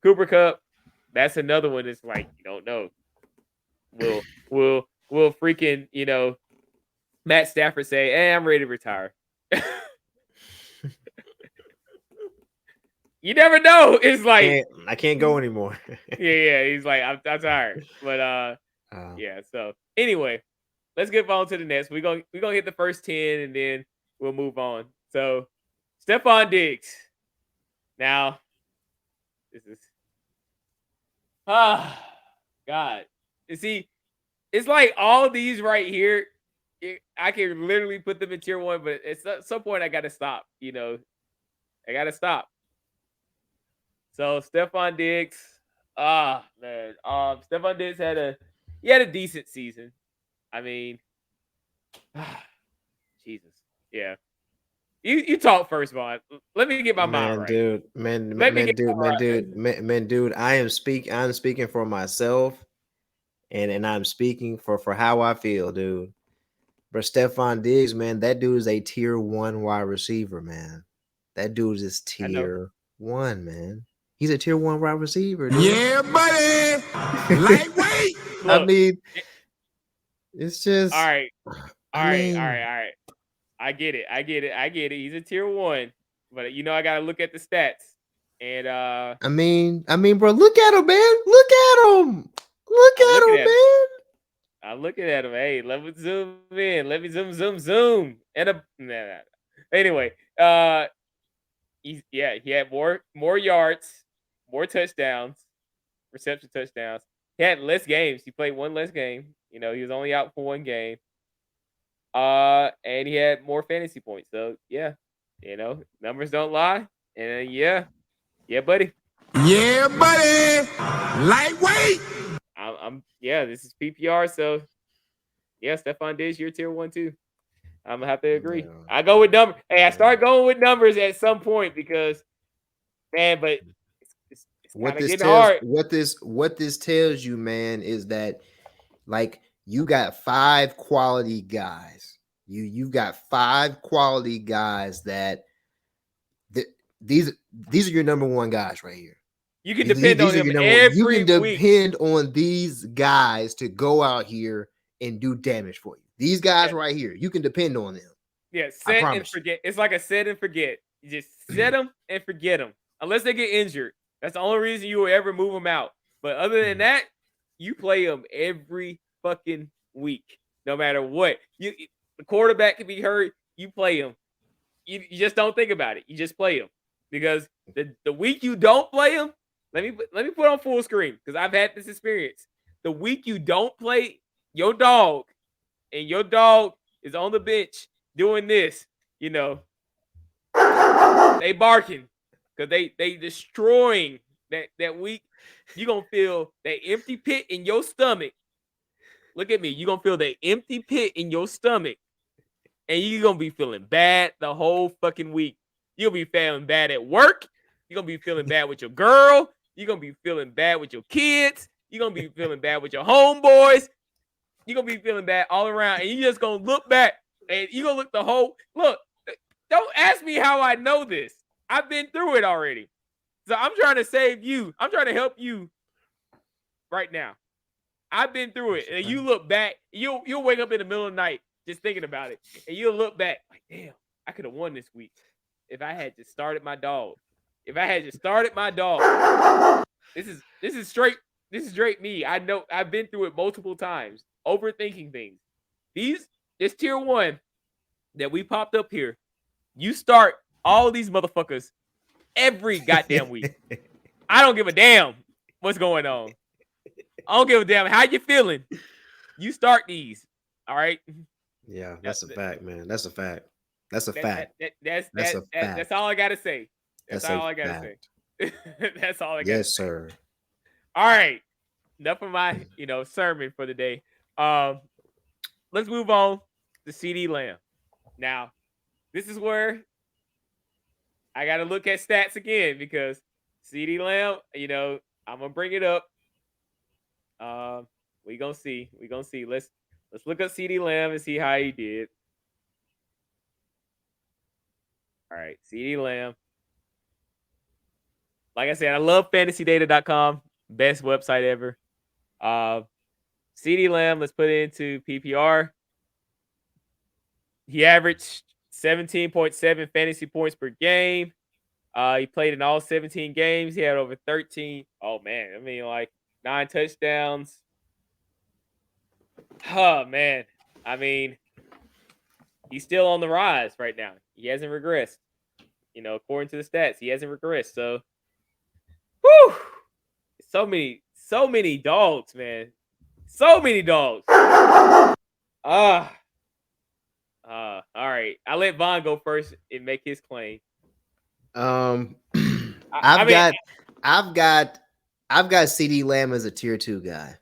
Cooper Kupp, that's another one that's like, you don't know. Will freaking, Matt Stafford say, hey, I'm ready to retire. You never know. It's like I can't go anymore. yeah. He's like, I'm tired. But yeah. So anyway, let's get on to the next. We're gonna hit the first 10 and then we'll move on. So Stephon Diggs. Now, this is God. You see, it's like all these right here. I can literally put them in tier 1, but at some point I gotta stop. I gotta stop. So Stephon Diggs, man, Stephon Diggs had a decent season. I mean, Jesus, yeah. You talk first, Vaughn. Let me get my mind right. Dude, dude. I'm speaking for myself, and I'm speaking for how I feel, dude. But Stephon Diggs, man, that dude is a tier 1 wide receiver, man. That dude is tier 1, man. He's a tier 1 wide receiver, dude. Yeah, buddy. Lightweight. I mean, it's just all right. All right. I get it. He's a tier 1, but I gotta look at the stats. And I mean, bro, look at him, man. Look at him, man. I'm looking at him. Hey, let me zoom in. Let me zoom. And anyway, he had more yards, more touchdowns, reception touchdowns. He had less games. He played 1 less game. He was only out for 1 game. And he had more fantasy points. So yeah, numbers don't lie. And yeah, buddy. Yeah, buddy. Lightweight. This is PPR. So yeah, Stephon Diggs, you're tier 1 too. I'm gonna have to agree. Yeah. I go with numbers. Hey, I start going with numbers at some point because, man, but it's what getting this hard. what this tells you, man, is that like you got 5 quality guys. You've got 5 quality guys that these are your number 1 guys right here. You can depend on them every week. You can depend on these guys to go out here and do damage for you. These guys right here, you can depend on them. Yeah, set and forget. It's like a set and forget. You just set them and forget them. Unless they get injured. That's the only reason you will ever move them out. But other than that, you play them every fucking week. No matter what. The quarterback can be hurt. You play him. You just don't think about it. You just play him. Because the week you don't play him, let me put on full screen because I've had this experience. The week you don't play your dog and your dog is on the bench doing this, they barking because they destroying that week. You're going to feel that empty pit in your stomach. Look at me. You're going to feel that empty pit in your stomach and you're going to be feeling bad the whole fucking week. You'll be feeling bad at work. You're going to be feeling bad with your girl. You're going to be feeling bad with your kids. You're going to be feeling bad with your homeboys. You're going to be feeling bad all around. And you're just going to look back and you're going to look, don't ask me how I know this. I've been through it already. So I'm trying to save you. I'm trying to help you right now. I've been through it. And you look back, you'll wake up in the middle of the night just thinking about it. And you'll look back like, damn, I could have won this week if I had just started my dog. This is straight me. I know I've been through it multiple times, overthinking things. This tier 1 that we popped up here, you start all these motherfuckers every goddamn week. I don't give a damn what's going on. I don't give a damn how you feeling. You start these. All right. Yeah, that's a fact, man. That's a fact. That's a fact. That's all I gotta say. That's all I gotta fact. say. That's all I gotta Yes, say. sir. All right. Enough of my, sermon for the day. Let's move on to CD Lamb. Now, this is where I gotta look at stats again because CD Lamb, I'm gonna bring it up. We gonna see. Let's look up CD Lamb and see how he did. All right, CD Lamb. Like I said, I love fantasydata.com. Best website ever. CD Lamb, let's put it into PPR. He averaged 17.7 fantasy points per game. He played in all 17 games. He had over 13. Oh, man. 9 touchdowns. Oh, man. He's still on the rise right now. He hasn't regressed. According to the stats, he hasn't regressed. So, whew. So many dogs, man. So many dogs. All right. I'll let Vaughn go first and make his claim. I've got CD Lamb as a tier 2 guy.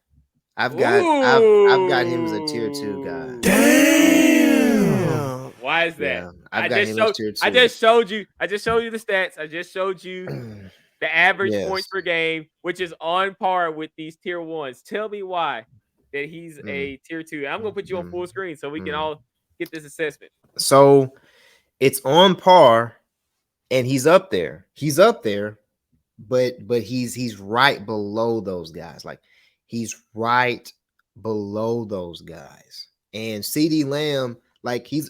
I've got him as a tier 2 guy. Damn. Why is that? Yeah, I just showed you the stats. I just showed you the average points per game, which is on par with these tier 1s. Tell me why that he's a tier 2. I'm gonna put you on full screen so we can all get this assessment. So it's on par, and he's up there. But he's right below those guys. Like he's right below those guys. And CD Lamb, he's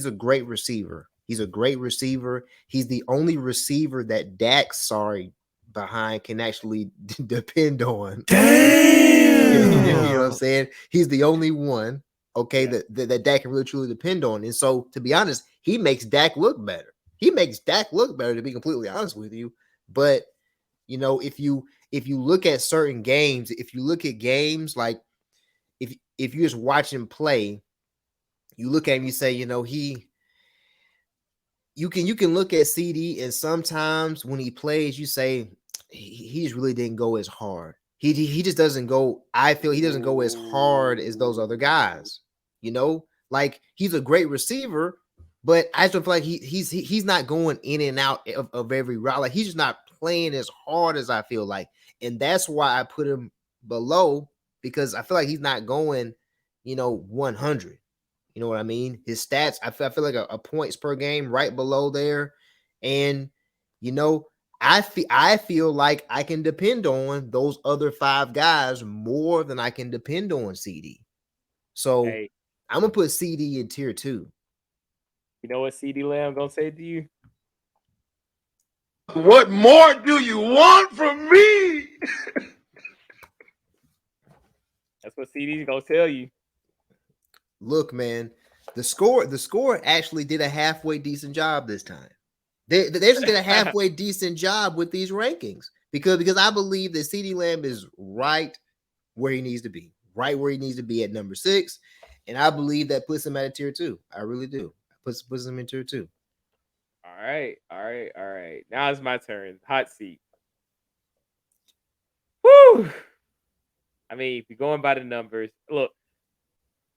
a great receiver. He's a great receiver. He's the only receiver that Dak behind can actually depend on. Damn. You know what I'm saying? He's the only one, that Dak can really truly depend on. And so, to be honest, he makes Dak look better. To be completely honest with you. But if you look at certain games, if you look at games like if you just watch him play, you look at him, you say, you can look at CD, and sometimes when he plays, you say he just really didn't go as hard. He just doesn't go. I feel he doesn't go as hard as those other guys. Like he's a great receiver, but I just feel like he's not going in and out of every route. Like he's just not playing as hard as I feel like, and that's why I put him below, because I feel like he's not going, 100. You know what I mean? His stats, I feel like a points per game right below there, and I feel like I can depend on those other 5 guys more than I can depend on CD. So I'm gonna put CD in tier 2. You know what CD Lamb gonna say to you? What more do you want from me? That's what CD's gonna tell you. Look, man, the score actually did a halfway decent job this time. They just did a halfway decent job with these rankings because I believe that CD Lamb is right where he needs to be, at number 6, and I believe that puts him at a tier 2. I really do. Puts him in tier 2. All right. Now it's my turn. Hot seat. Woo! If you're going by the numbers, look,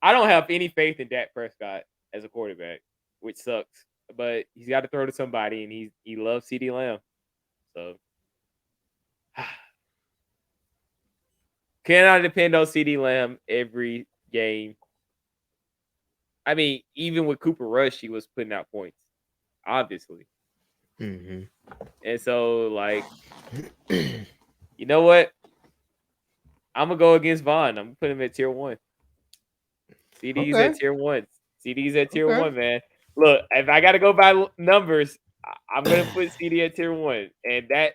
I don't have any faith in Dak Prescott as a quarterback, which sucks. But he's got to throw to somebody, and he loves CD Lamb. So, can I depend on CD Lamb every game? Even with Cooper Rush, he was putting out points, obviously. Mm-hmm. And so, you know what? I'm going to go against Vaughn. I'm going to put him at tier 1. CD's at tier 1. CD's at tier 1, man. Look, if I got to go by numbers, I'm going to put CD at tier 1. And that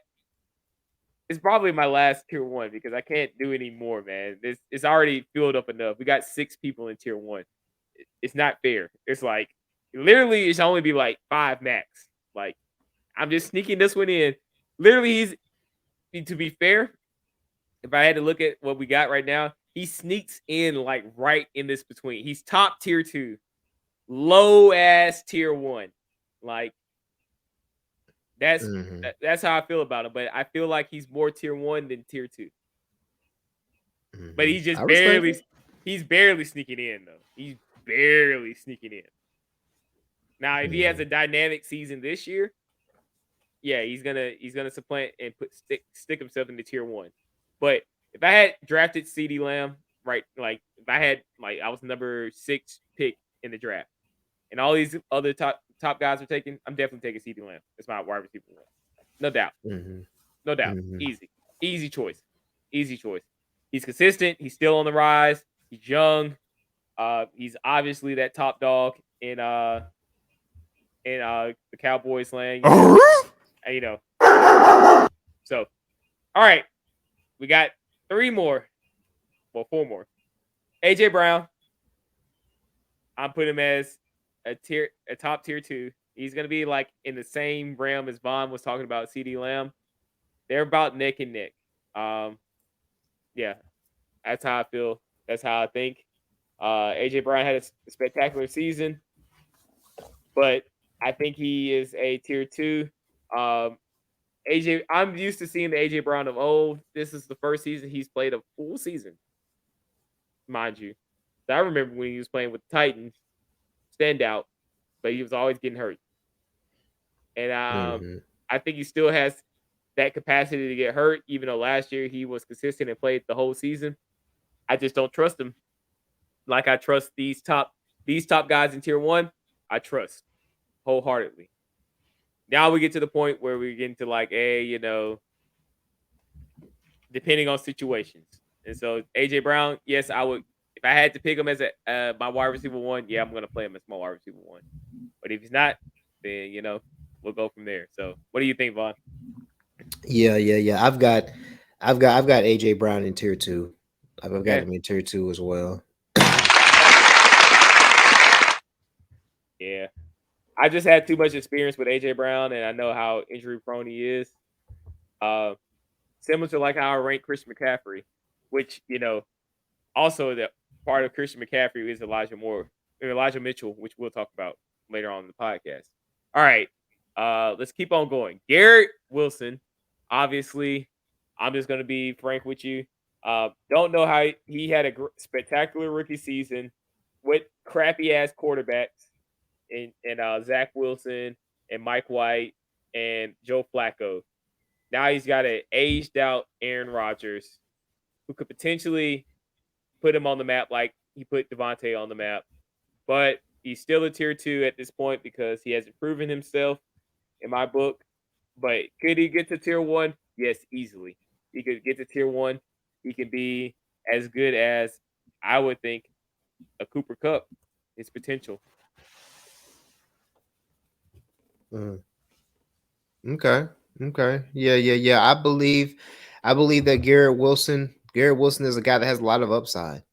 is probably my last tier 1 because I can't do any more, man. It's already filled up enough. We got 6 people in tier 1. It's not fair. It's literally, it should only be 5 max. I'm just sneaking this one in. Literally, to be fair, if I had to look at what we got right now, he sneaks in like right in this between. He's top tier 2, low ass tier 1. Like that's that's how I feel about him. But I feel like he's more tier 1 than tier 2. But he's just he's barely sneaking in though. He's barely sneaking in. Now, if he has a dynamic season this year, yeah, he's gonna supplant and stick himself into tier 1. But if I had drafted CeeDee Lamb, right, like if I had I was number 6 pick in the draft, and all these other top guys are taken, I'm definitely taking CeeDee Lamb. It's my wide receiver 1, no doubt, no doubt, easy choice. He's consistent. He's still on the rise. He's young. He's obviously that top dog in the Cowboys land. You know. So, all right, we got 4 more. AJ Brown, I'm putting him as a top tier 2. He's gonna be like in the same realm as Vaughn was talking about CeeDee Lamb. They're about neck and neck. Yeah, that's how I feel. That's how I think. AJ Brown had a spectacular season, but I think he is a tier 2. AJ, I'm used to seeing the AJ Brown of old. This is the first season he's played a full season, mind you. So I remember when he was playing with the Titans, standout, but he was always getting hurt. And I think he still has that capacity to get hurt, even though last year he was consistent and played the whole season. I just don't trust him like I trust these top guys in tier 1. I trust wholeheartedly. Now we get to the point where we get into like, depending on situations. And so AJ Brown, yes, I would. If I had to pick him as my wide receiver 1, yeah, I'm going to play him as my wide receiver 1. But if he's not, then we'll go from there. So, what do you think, Vaughn? Yeah. I've got AJ Brown in tier 2. I've got him in tier 2 as well. Yeah. I just had too much experience with AJ Brown, and I know how injury prone he is. Similar to like how I rank Christian McCaffrey, which also the part of Christian McCaffrey is Elijah Mitchell, which we'll talk about later on in the podcast. All right, let's keep on going. Garrett Wilson, obviously, I'm just gonna be frank with you. Don't know how he had a spectacular rookie season with crappy ass quarterbacks. And Zach Wilson and Mike White and Joe Flacco. Now he's got an aged out Aaron Rodgers who could potentially put him on the map like he put DeVante on the map. But he's still a tier 2 at this point because he hasn't proven himself in my book. But could he get to tier 1? Yes, easily. He could get to tier 1. He can be as good as, I would think, a Cooper Kupp, his potential. Okay. Yeah. I believe that Garrett Wilson is a guy that has a lot of upside.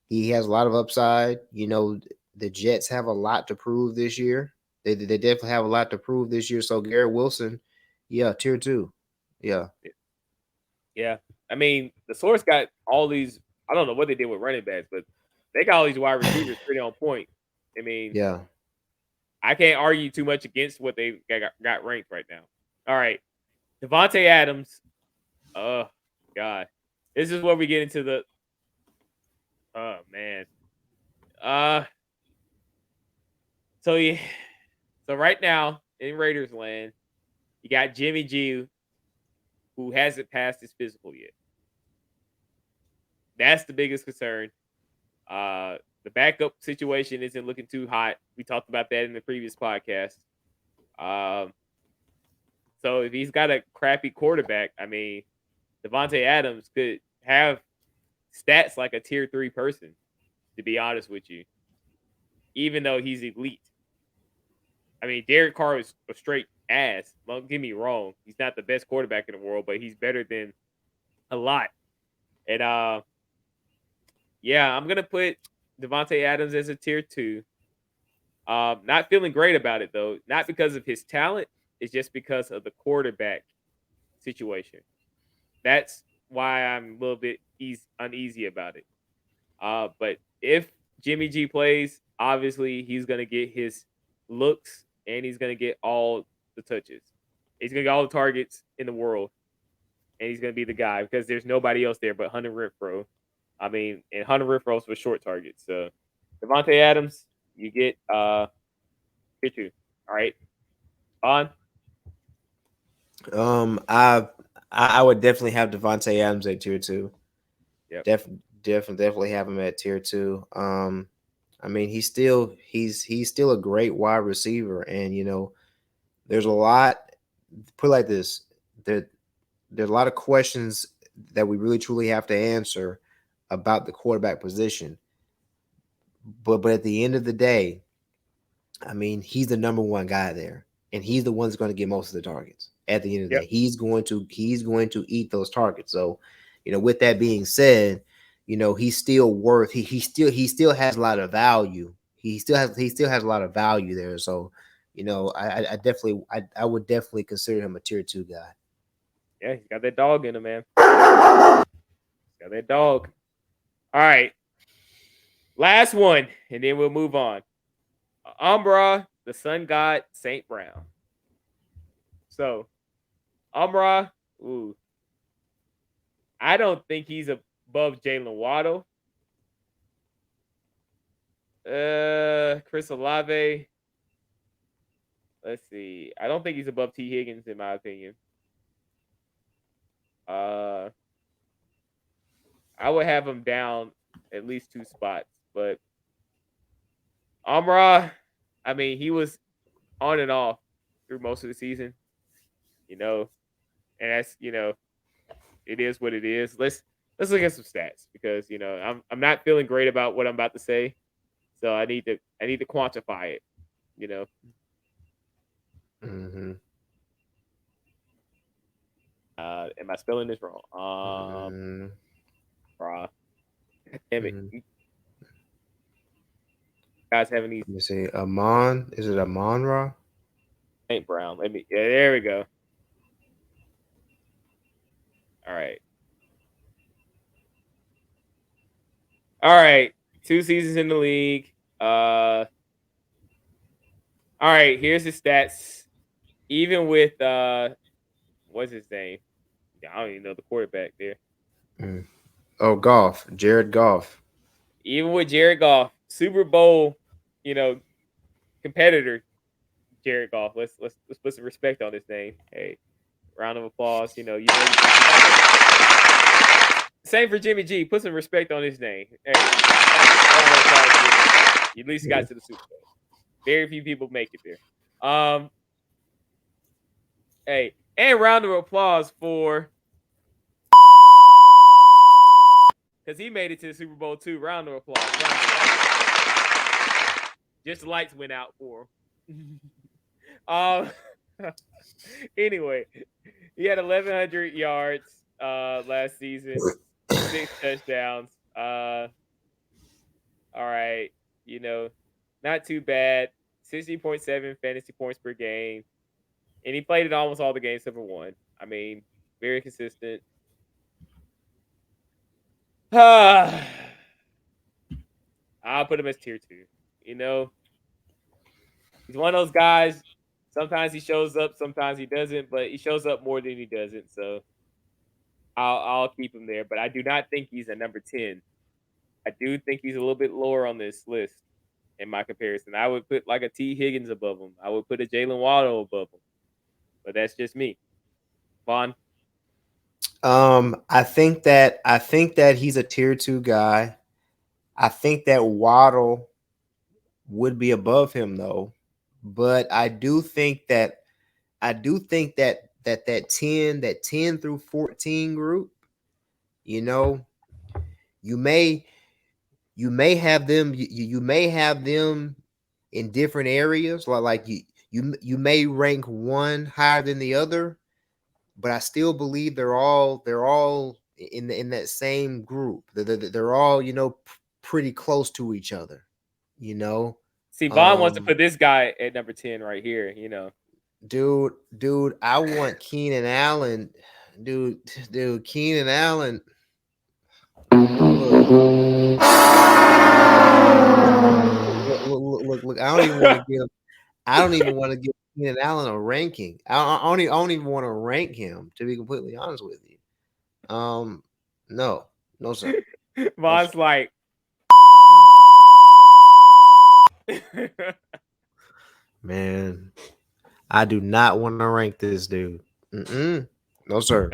He has a lot of upside. The Jets have a lot to prove this year. They definitely have a lot to prove this year. So Garrett Wilson, yeah, tier 2. Yeah. Yeah. I mean, the source got all these, I don't know what they did with running backs, but they got all these wide receivers pretty on point. I mean, yeah. I can't argue too much against what they got ranked right now. All right. Davante Adams. Oh, God. This is where we get into the... Oh, man. So right now, in Raiders land, you got Jimmy G, who hasn't passed his physical yet. That's the biggest concern. The backup situation isn't looking too hot. We talked about that in the previous podcast. So if he's got a crappy quarterback, I mean, Davante Adams could have stats like a tier 3 person, to be honest with you, even though he's elite. I mean, Derek Carr is a straight ass. Don't get me wrong. He's not the best quarterback in the world, but he's better than a lot. And yeah, I'm going to put Davante Adams as a tier 2. Not feeling great about it, though. Not because of his talent. It's just because of the quarterback situation. That's why I'm a little bit uneasy about it. But if Jimmy G plays, obviously he's gonna get his looks and he's gonna get all the touches. He's gonna get all the targets in the world, and he's gonna be the guy because there's nobody else there but Hunter Renfrow. I mean, and Hunter Renfrow's for short targets. So Davante Adams, you get tier 2. All right, on. I would definitely have Davante Adams at tier 2. Yep. Definitely have him at tier 2. I mean, he's still a great wide receiver, and there's a lot. Put it like this: there's a lot of questions that we really truly have to answer about the quarterback position. But at the end of the day, I mean, he's the number one guy there, and he's the one that's going to get most of the targets. At the end of the day, he's going to eat those targets. So, with that being said, he's still worth. He still has a lot of value. He still has a lot of value there. So, I would definitely consider him a tier 2 guy. Yeah, he's got that dog in him, man. He's got that dog. All right. Last one, and then we'll move on. Umbra, the sun god, St. Brown. So, Umbra, I don't think he's above Jalen Waddle. Chris Olave. Let's see. I don't think he's above T. Higgins, in my opinion. I would have him down at least 2 spots, but Amra, I mean, he was on and off through most of the season, and that's, it is what it is. Let's look at some stats because, I'm not feeling great about what I'm about to say. So I need to quantify it, Mm-hmm. Am I spelling this wrong? Damn it. Mm-hmm. Guys have any? Let me see. Amon. Is it Amon-Ra? St. Brown. There we go. All right. 2 seasons in the league. All right, here's his stats. Even with what's his name? I don't even know the quarterback there. Oh, Goff. Jared Goff. Even with Jared Goff, Super Bowl, competitor Jared Goff. Let's put some respect on his name. Hey, round of applause. Same for Jimmy G. Put some respect on his name. Hey, you at least got to the Super Bowl. Very few people make it there. Hey, and round of applause for because he made it to the Super Bowl too. Round of applause. Just the lights went out for him. Anyway, he had 1,100 yards last season, 6 touchdowns. All right, not too bad. 60.7 fantasy points per game, and he played in almost all the games except for one. I mean, very consistent. I'll put him as tier 2. He's one of those guys. Sometimes he shows up, sometimes he doesn't, but he shows up more than he doesn't. So I'll keep him there. But I do not think he's a number 10. I do think he's a little bit lower on this list in my comparison. I would put like a T. Higgins above him. I would put a Jalen Waddle above him. But that's just me. Vaughn? I think that he's a tier 2 guy. I think that Waddle would be above him though. But I do think that that 10 through 14 group, you may have them in different areas, like you may rank one higher than the other, but I still believe they're all in that same group. They're all pretty close to each other. See, Vaughn wants to put this guy at number 10 right here. Dude, I want Keenan Allen. Dude, Keenan Allen. Look. I don't even want to give Keenan Allen a ranking. I don't even want to rank him, to be completely honest with you. No, sir. Von's like, man, I do not want to rank this dude. No, sir.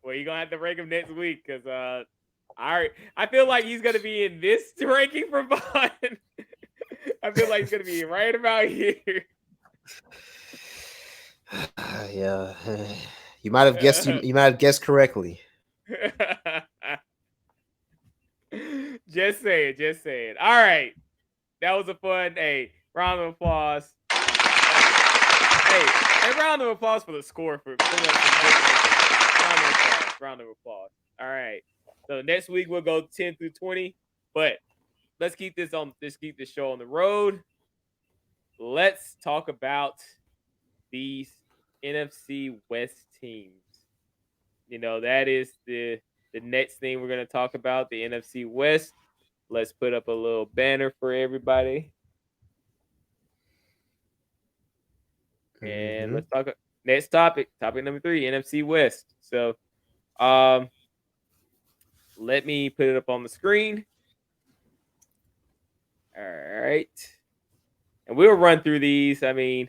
well, you're gonna have to rank him next week because I feel like he's gonna be in this ranking for Von. I feel like he's gonna be right about here. Yeah, you might have guessed. You might have guessed correctly. Just saying. All right, that was a fun. Hey, round of applause. Hey, round of applause for the score for round of applause. All right. So next week we'll go 10 through 20, but let's keep this show on the road. Let's talk about these NFC West teams. You know, that is the next thing we're going to talk about, the NFC West. Let's put up a little banner for everybody. And let's talk next topic number 3, NFC West. So, let me put it up on the screen. All right. And we'll run through these. I mean,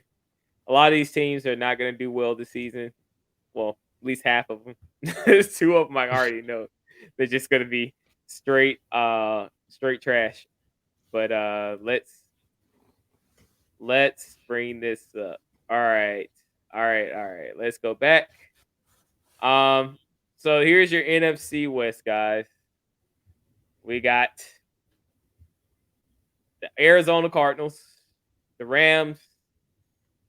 a lot of these teams are not going to do well this season. Well, at least half of them. There's 2 of them I already know. They're just going to be straight trash. But let's bring this up. All right. Let's go back. So here's your NFC West, guys. We got the Arizona Cardinals, the Rams,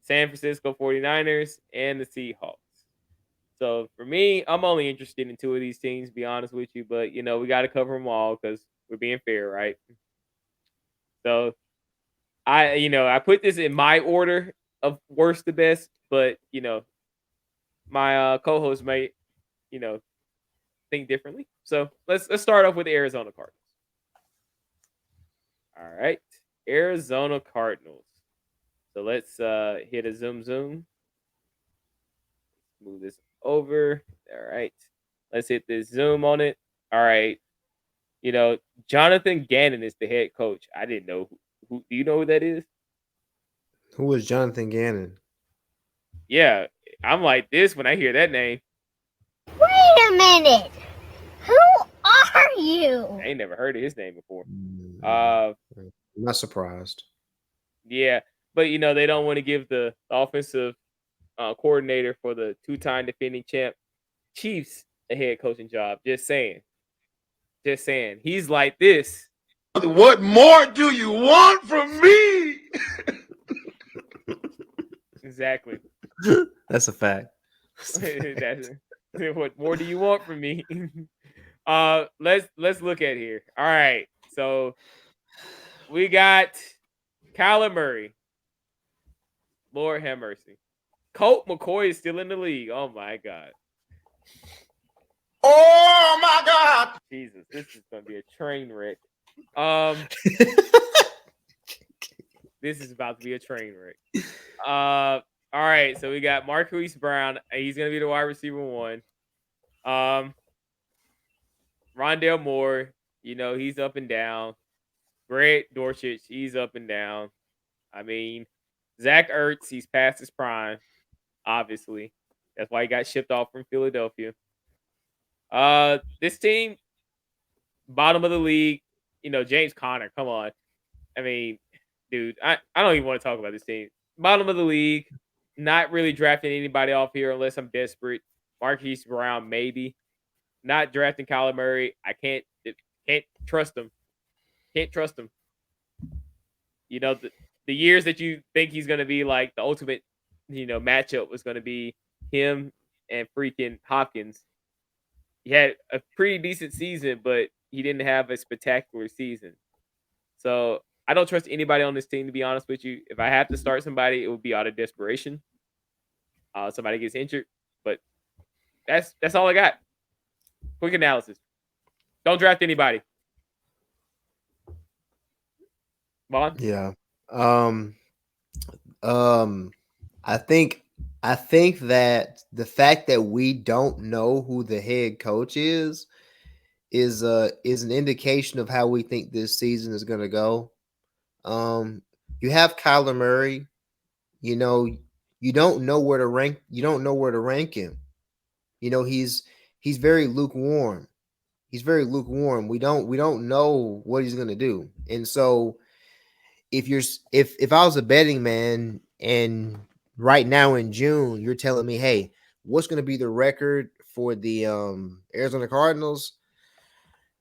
San Francisco 49ers, and the Seahawks. So for me, I'm only interested in 2 of these teams, to be honest with you. But, you know, we got to cover them all because we're being fair, right? So I put this in my order of worst to best, but, you know, my co-host might, you know, think differently. So let's start off with the Arizona Cardinals. All right, Arizona Cardinals. So let's hit a zoom. Move this over. All right, let's hit this zoom on it. All right, you know, Jonathan Gannon is the head coach. I didn't know who. Do you know who that is? Who is Jonathan Gannon? Yeah, I'm like this when I hear that name. Wait a minute. Who are you? I ain't never heard of his name before. I'm not surprised. Yeah, but you know they don't want to give the offensive coordinator for the 2-time defending champ Chiefs a head coaching job. Just saying. He's like this. What more do you want from me? Exactly. That's a fact. What more do you want from me? Let's look at here. All right. So we got Kyler Murray. Lord have mercy. Colt McCoy is still in the league. Oh my God. Oh my God. Jesus, this is gonna be a train wreck. This is about to be a train wreck. All right, so we got Marquise Brown. He's gonna be the wide receiver 1. Rondale Moore, you know, he's up and down. Greg Dortch, he's up and down. I mean, Zach Ertz, he's past his prime, obviously. That's why he got shipped off from Philadelphia. This team, bottom of the league, you know, James Conner, come on. I mean, dude, I don't even want to talk about this team. Bottom of the league, not really drafting anybody off here unless I'm desperate. Marquise Brown, maybe. Not drafting Kyler Murray. I can't trust him. Can't trust him. You know, the years that you think he's going to be like the ultimate, you know, matchup was going to be him and freaking Hopkins. He had a pretty decent season, but he didn't have a spectacular season. So I don't trust anybody on this team, to be honest with you. If I have to start somebody, it would be out of desperation. Somebody gets injured, but that's all I got. Quick analysis. Don't draft anybody. Vaughn? Yeah. I think that the fact that we don't know who the head coach is an indication of how we think this season is going to go. You have Kyler Murray. You know, you don't know where to rank. You don't know where to rank him. You know, he's very lukewarm. He's very lukewarm. We don't know what he's going to do. And so if I was a betting man and right now in June, you're telling me, hey, what's going to be the record for the Arizona Cardinals?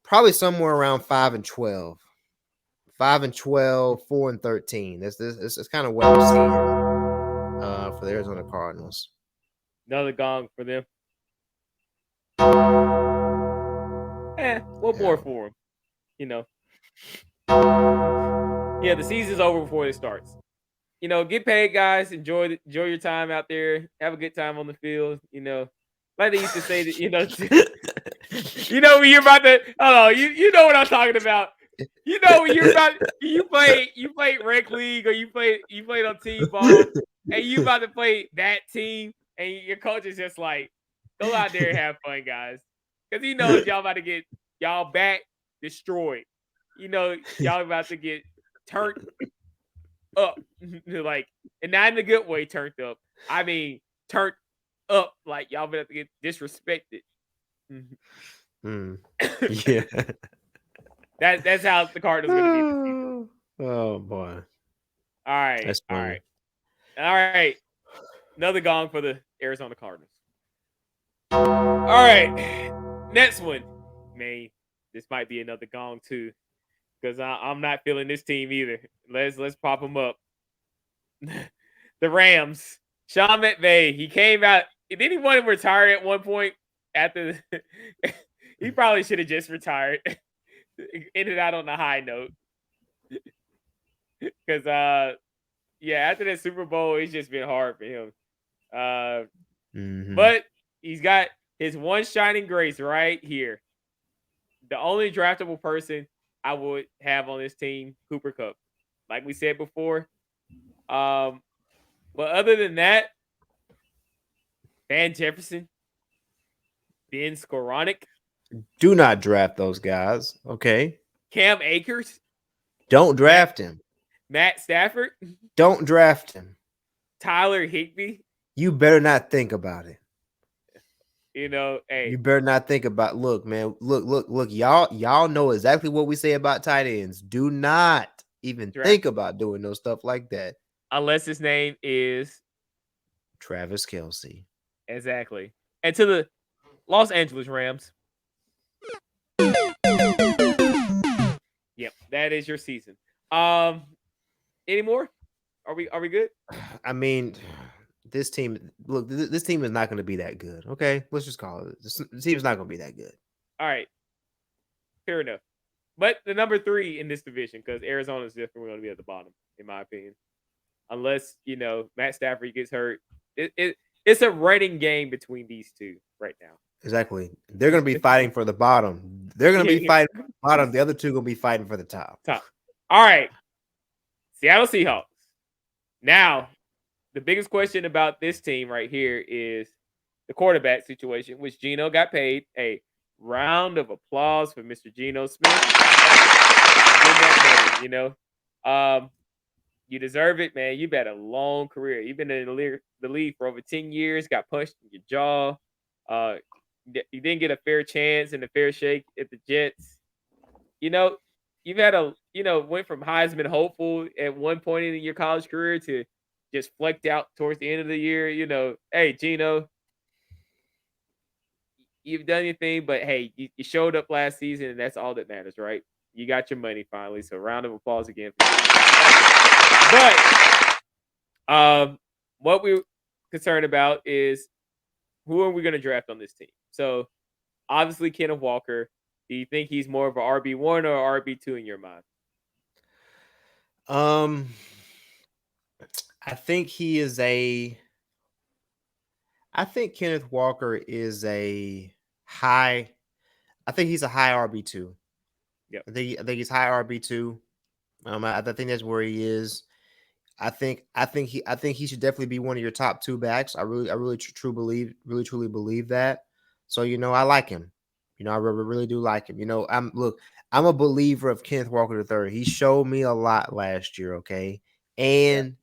Probably somewhere around 5-12. 5-12, 4-13. That's kind of what I'm seeing for the Arizona Cardinals. Another gong for them. What more for them? You know. Yeah, the season's over before it starts. You know, get paid, guys. Enjoy your time out there. Have a good time on the field. You know, like they used to say that. You know, you know when you're about to. Oh, you know what I'm talking about. You know when you're about you played rec league or you played on team ball and you about to play that team and your coach is just like, go out there and have fun, guys, because he knows y'all about to get y'all back destroyed. You know y'all about to get turned up, like, and not in a good way. Turned up. I mean, turned up, like y'all about to get disrespected. Yeah. That's how the Cardinals gonna be this season. Oh boy. All right. That's funny. All right. Another gong for the Arizona Cardinals. All right. Next one. Man, this might be another gong too. Because I'm not feeling this team either. Let's pop them up. The Rams. Sean McVay. He came out. Didn't he want to retire at one point after he probably should have just retired. Ended out on a high note. Because after that Super Bowl, it's just been hard for him. But he's got his one shining grace right here. The only draftable person I would have on this team, Cooper Kupp. Like we said before. But other than that, Van Jefferson, Ben Skoranek. Do not draft those guys, okay? Cam Akers. Don't draft him. Matt Stafford. Don't draft him. Tyler Higbee. You better not think about it. You know, hey. You better not think about. Look, man. Look. Y'all know exactly what we say about tight ends. Do not even think about doing no stuff like that. Unless his name is Travis Kelce. Exactly. And to the Los Angeles Rams. Yep, that is your season. Any more? Are we good? I mean, this team. Look, this team is not going to be that good. Okay, let's just call it. This team is not going to be that good. All right, fair enough. But the number 3 in this division, because Arizona is definitely going to be at the bottom, in my opinion. Unless Matt Stafford gets hurt, it's a running game between these two right now. Exactly. They're going to be fighting for the bottom. They're going to be fighting for the bottom. The other two going to be fighting for the top. All right. Seattle Seahawks. Now, the biggest question about this team right here is the quarterback situation, which Geno got paid. A round of applause for Mr. Geno Smith. You deserve it, man. You've had a long career. You've been in the league for over 10 years, got punched in your jaw. You didn't get a fair chance and a fair shake at the Jets. You've had went from Heisman hopeful at one point in your college career to just flecked out towards the end of the year. Hey, Geno, you've done your thing, but hey, you showed up last season, and that's all that matters, right? You got your money finally, so round of applause again. But what we're concerned about is who are we going to draft on this team? So obviously Kenneth Walker. Do you think he's more of an RB1 or RB2 in your mind? I think Kenneth Walker is a high I think he's a high RB2. Yep. I think he's high RB2. I think that's where he is. I think he should definitely be one of your top 2 backs. I really truly believe that. So I like him. I really do like him. I'm a believer of Kenneth Walker III. He showed me a lot last year. Okay, and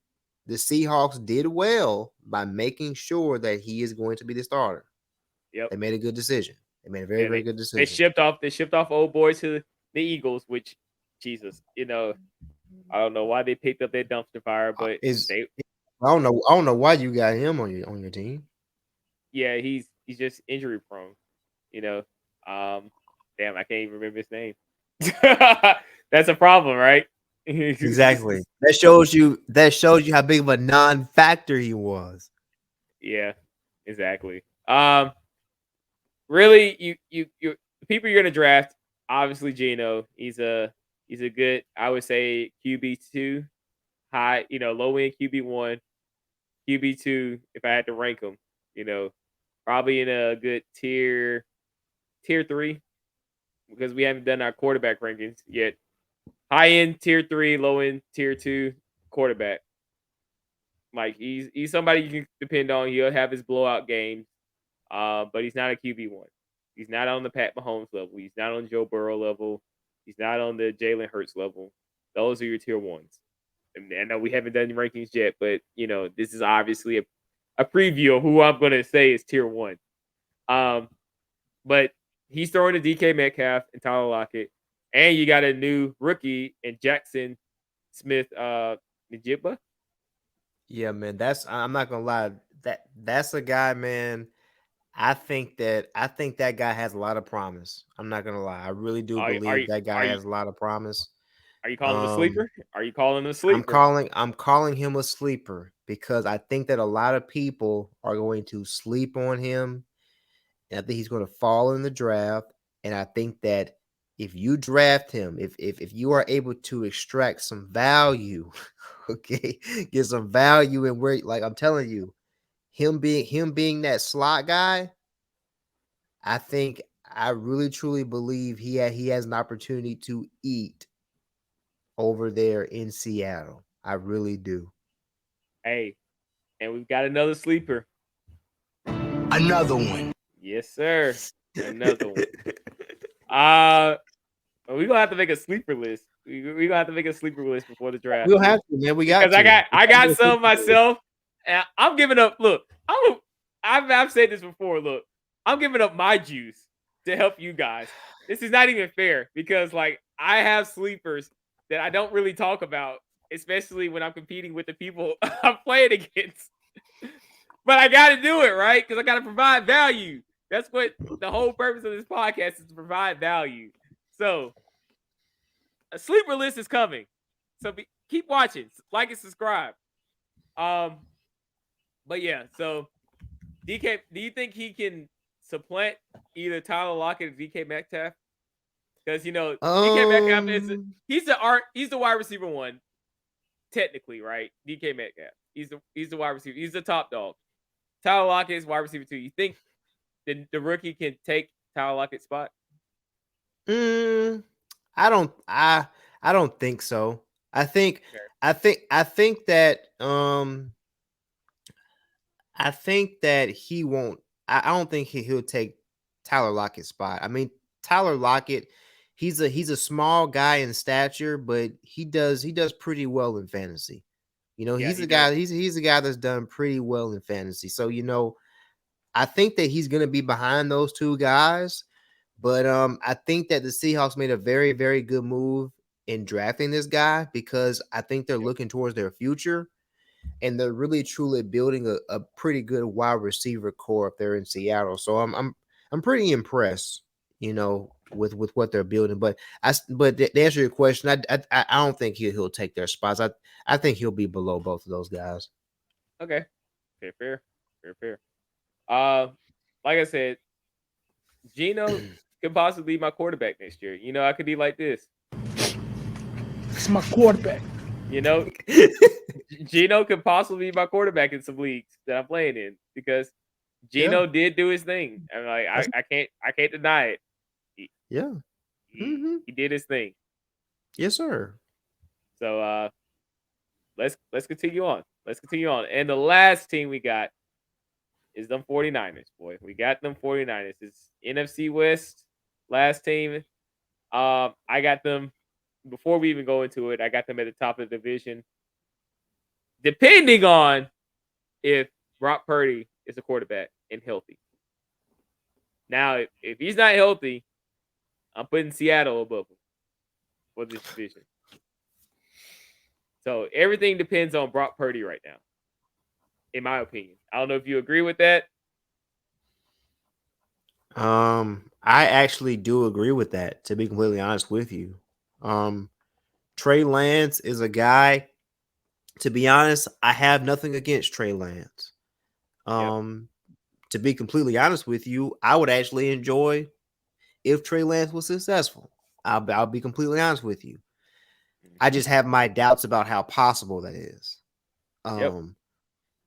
the Seahawks did well by making sure that he is going to be the starter. Yep, they made a good decision. They made a very good decision. They shipped off old boy to the Eagles, which Jesus, I don't know why they picked up that dumpster fire, but I don't know why you got him on your team. Yeah, he's just injury prone. Damn, I can't even remember his name. That's a problem, right? Exactly. That shows you how big of a non-factor he was. Yeah, exactly. Really, you people you're gonna draft, obviously Geno. He's a good, I would say, QB2, high, low end QB1, QB2. If I had to rank them, probably in a good tier 3, because we haven't done our quarterback rankings yet. High end tier 3, low end tier 2 quarterback. Like he's somebody you can depend on. He'll have his blowout games, but he's not a QB1. He's not on the Pat Mahomes level. He's not on Joe Burrow level. He's not on the Jalen Hurts level. Those are your tier 1s. And I know we haven't done the rankings yet, but this is obviously a preview of who I'm going to say is tier 1. But he's throwing to DK Metcalf and Tyler Lockett, and you got a new rookie in Jackson Smith Njigba. Yeah, man. I'm not gonna lie. That's a guy, man. I think that guy has a lot of promise. I'm not gonna lie. I really do believe that guy has a lot of promise. Are you calling him a sleeper? Are you calling him a sleeper? I'm calling him a sleeper because I think that a lot of people are going to sleep on him. And I think he's going to fall in the draft. And I think that if you draft him, if you are able to extract some value, okay, get some value in where, like I'm telling you, him being that slot guy, I really truly believe he has an opportunity to eat over there in Seattle. I really do. Hey, and we've got another sleeper. Another one. Yes, sir. Another one. We're gonna have to make a sleeper list. We're gonna have to make a sleeper list before the draft. We'll have to, man. Because I got some myself, and I'm giving up. Look, I've said this before. Look, I'm giving up my juice to help you guys. This is not even fair because, like, I have sleepers that I don't really talk about, especially when I'm competing with the people I'm playing against. But I got to do it, right? Because I got to provide value. That's what the whole purpose of this podcast is, to provide value. So a sleeper list is coming. So keep watching, like and subscribe. But yeah, so DK, do you think he can supplant either Tyler Lockett or DK Metcalf? Because DK Metcalf he's the wide receiver 1, technically, right? DK Metcalf, he's the wide receiver. He's the top dog. Tyler Lockett is wide receiver 2. You think the rookie can take Tyler Lockett's spot? I don't think so. I think that he won't. I don't think he'll take Tyler Lockett's spot. I mean, Tyler Lockett, he's a small guy in stature, but he does pretty well in fantasy. He's a guy. He's a guy that's done pretty well in fantasy. So I think that he's going to be behind those 2 guys. But I think that the Seahawks made a very, very good move in drafting this guy because I think they're looking towards their future, and they're really truly building a pretty good wide receiver core up there in Seattle. So I'm pretty impressed, with what they're building. But to answer your question, I don't think he'll take their spots. I think he'll be below both of those guys. Okay, fair. Like I said, Geno could possibly be my quarterback next year. I could be like this. It's my quarterback. Geno could possibly be my quarterback in some leagues that I'm playing in because Geno did do his thing. I'm like, I can't deny it. Yeah. He did his thing. Yes, sir. So let's continue on. Let's continue on. And the last team we got is them 49ers, boy. We got them 49ers. It's NFC West, last team. I got them, before we even go into it, I got them at the top of the division. Depending on if Brock Purdy is a quarterback and healthy. Now, if he's not healthy, I'm putting Seattle above him for this division. So everything depends on Brock Purdy right now, in my opinion. I don't know if you agree with that. I actually do agree with that, to be completely honest with you. Trey Lance is a guy, to be honest, I have nothing against Trey Lance. To be completely honest with you, I would actually enjoy if Trey Lance was successful. I'll be completely honest with you. I just have my doubts about how possible that is.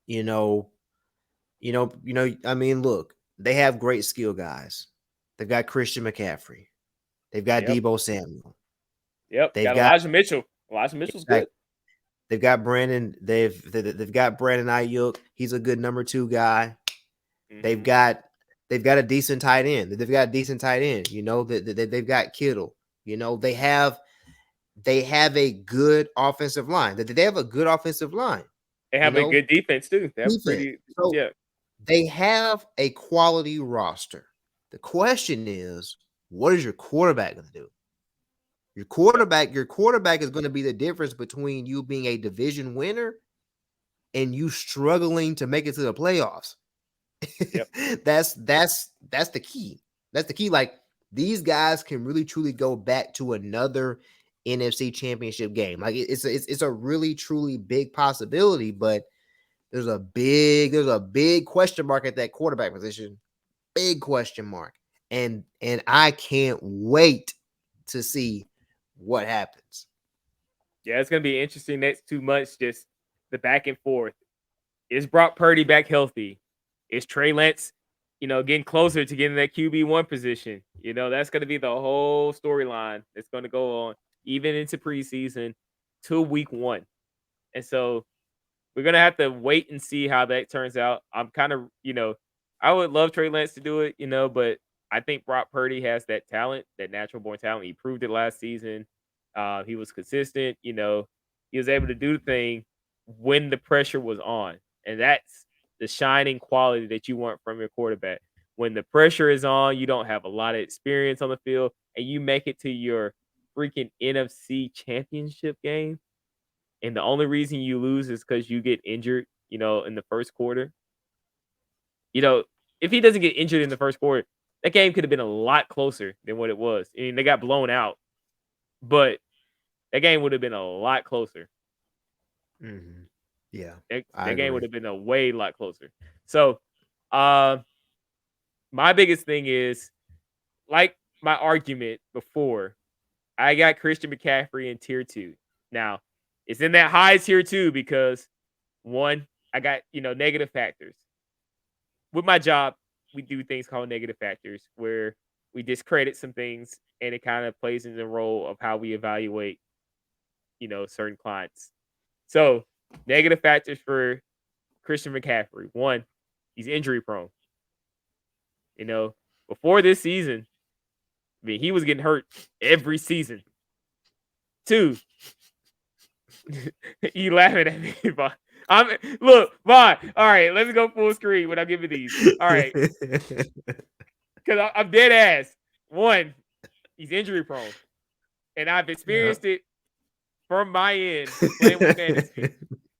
You know, I mean, look, they have great skill guys. They've got Christian McCaffrey. They've got Deebo Samuel. They've got Elijah Mitchell. Elijah Mitchell's good. They've got Brandon. They've got Brandon Ayuk. He's a good number 2 guy. They've got a decent tight end. They've got a decent tight end. You know, they've got Kittle. You know, they have a good offensive line. They have a good offensive line. They have a good defense too. They have They have a quality roster. The question is, what is your quarterback going to do? Your quarterback is going to be the difference between you being a division winner and you struggling to make it to the playoffs. That's the key. That's the key. Like, these guys can really truly go back to another NFC championship game. Like, it's a really truly big possibility, but there's a big question mark at that quarterback position. Big question mark. And I can't wait to see what happens. Yeah, it's gonna be interesting next 2 months, just the back and forth. Is Brock Purdy back healthy? Is Trey Lance, getting closer to getting that QB1 position? That's gonna be the whole storyline that's gonna go on even into preseason to week 1. And so we're gonna have to wait and see how that turns out. I'm kind of, I would love Trey Lance to do it, but I think Brock Purdy has that talent, that natural born talent. He proved it last season. He was consistent. He was able to do the thing when the pressure was on, and that's the shining quality that you want from your quarterback. When the pressure is on, you don't have a lot of experience on the field, and you make it to your freaking NFC Championship game, and the only reason you lose is because you get injured, in the first quarter. If he doesn't get injured in the first quarter, that game could have been a lot closer than what it was. I mean, they got blown out, but that game would have been a lot closer. Yeah, that game would have been a lot closer. So, my biggest thing is, like my argument before, I got Christian McCaffrey in tier 2. Now, it's in that high tier 2 because, 1, I got, negative factors. With my job, we do things called negative factors where we discredit some things, and it kind of plays in the role of how we evaluate, certain clients. So, negative factors for Christian McCaffrey. 1, he's injury prone. Before this season, I mean, he was getting hurt every season. 2, you laughing at me, Vaughn. Look, Vaughn. All right, let's go full screen when I give you these. All right, because I'm dead ass. 1, he's injury prone, and I've experienced it from my end playing with fantasy.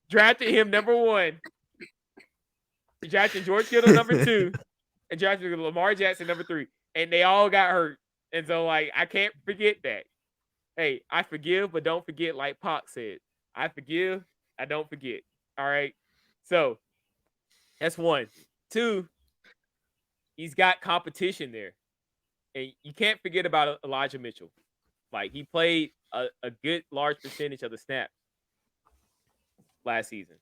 Drafted him number 1. Drafted George Kittle number 2, and drafted Lamar Jackson number 3, and they all got hurt. And so, like, I can't forget that. Hey, I forgive, but don't forget, like Pac said. I forgive, I don't forget. All right? So, that's 1. 2, he's got competition there. And you can't forget about Elijah Mitchell. Like, he played a good large percentage of the snaps last season.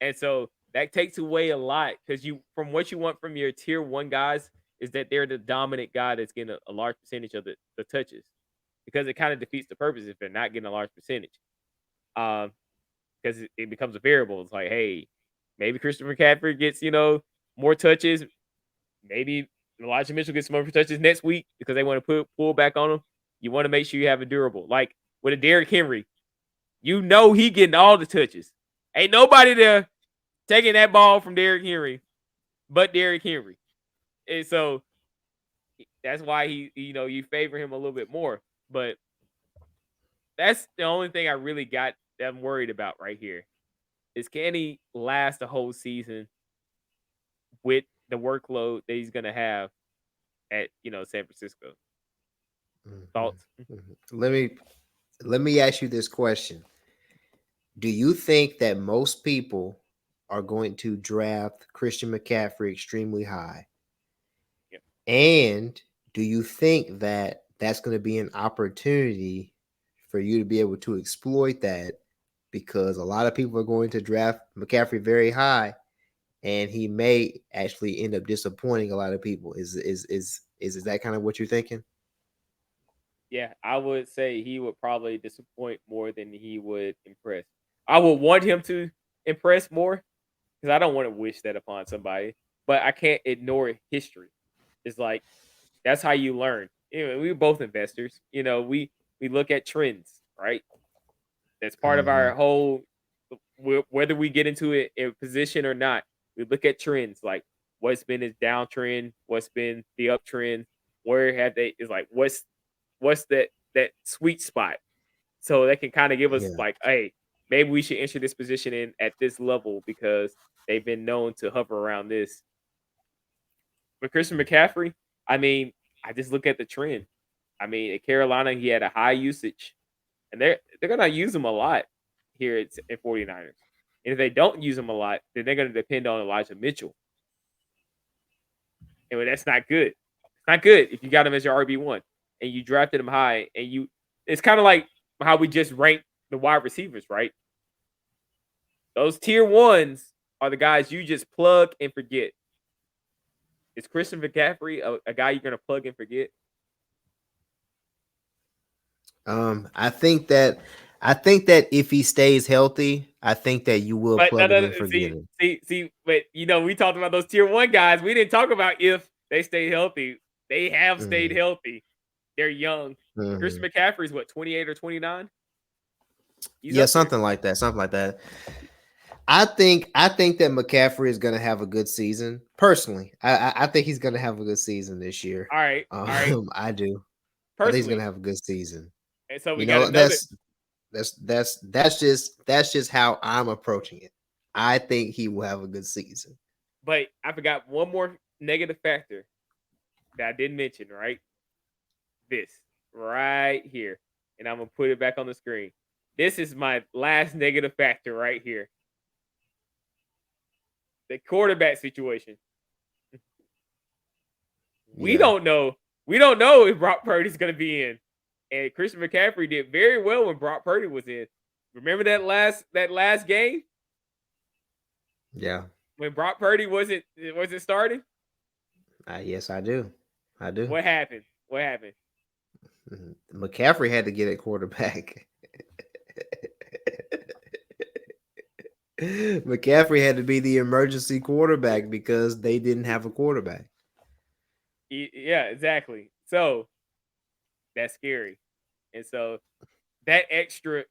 And so that takes away a lot because from what you want from your tier 1 guys, is that they're the dominant guy that's getting a large percentage of the touches, because it kind of defeats the purpose if they're not getting a large percentage. Because it becomes a variable. It's like, hey, maybe Christopher McCaffrey gets, more touches. Maybe Elijah Mitchell gets some more touches next week because they want to pull back on him. You want to make sure you have a durable. Like with a Derrick Henry, he getting all the touches. Ain't nobody there taking that ball from Derrick Henry but Derrick Henry. And so that's why you favor him a little bit more. But that's the only thing I really got that I'm worried about right here is, can he last the whole season with the workload that he's going to have at, San Francisco? Thoughts? Let me ask you this question. Do you think that most people are going to draft Christian McCaffrey extremely high? Yep. And do you think that that's going to be an opportunity for you to be able to exploit that? Because a lot of people are going to draft McCaffrey very high, and he may actually end up disappointing a lot of people. Is that kind of what you're thinking? Yeah, I would say he would probably disappoint more than he would impress. I would want him to impress more because I don't want to wish that upon somebody, but I can't ignore history. It's like, that's how you learn. We're both investors. We look at trends, right? That's part of our whole, whether we get into it in position or not, we look at trends, like what's been his downtrend, what's been the uptrend, where have they, is like, what's that sweet spot. So they can kind of give us like, hey, maybe we should enter this position in at this level because they've been known to hover around this. But Christian McCaffrey, I just look at the trend. At Carolina, he had a high usage, and they're gonna use him a lot here at 49ers. And if they don't use him a lot, then they're gonna depend on Elijah Mitchell. And that's not good. It's not good if you got him as your RB1 and you drafted him high, and it's kind of like how we just ranked the wide receivers, right? Those tier ones are the guys you just plug and forget. Is Christian McCaffrey a guy you're going to plug and forget? I think that if he stays healthy, I think that you will plug him and forget him. See, but we talked about those tier one guys. We didn't talk about if they stay healthy. They have stayed healthy. They're young. Christian McCaffrey is what, 28 or 29? Yeah, something like that. I think that McCaffrey is going to have a good season. Personally, I think he's going to have a good season this year. All right. I do. Personally, I think he's going to have a good season. And so we got another. That's just how I'm approaching it. I think he will have a good season. But I forgot one more negative factor that I didn't mention, right? This right here. And I'm going to put it back on the screen. This is my last negative factor right here. The quarterback situation. We don't know. We don't know if Brock Purdy's going to be in. And Christian McCaffrey did very well when Brock Purdy was in. Remember that last game? Yeah. When Brock Purdy wasn't starting? Yes, I do. What happened? McCaffrey had to get at quarterback. McCaffrey had to be the emergency quarterback because they didn't have a quarterback. Yeah, exactly. So that's scary. And so that extra,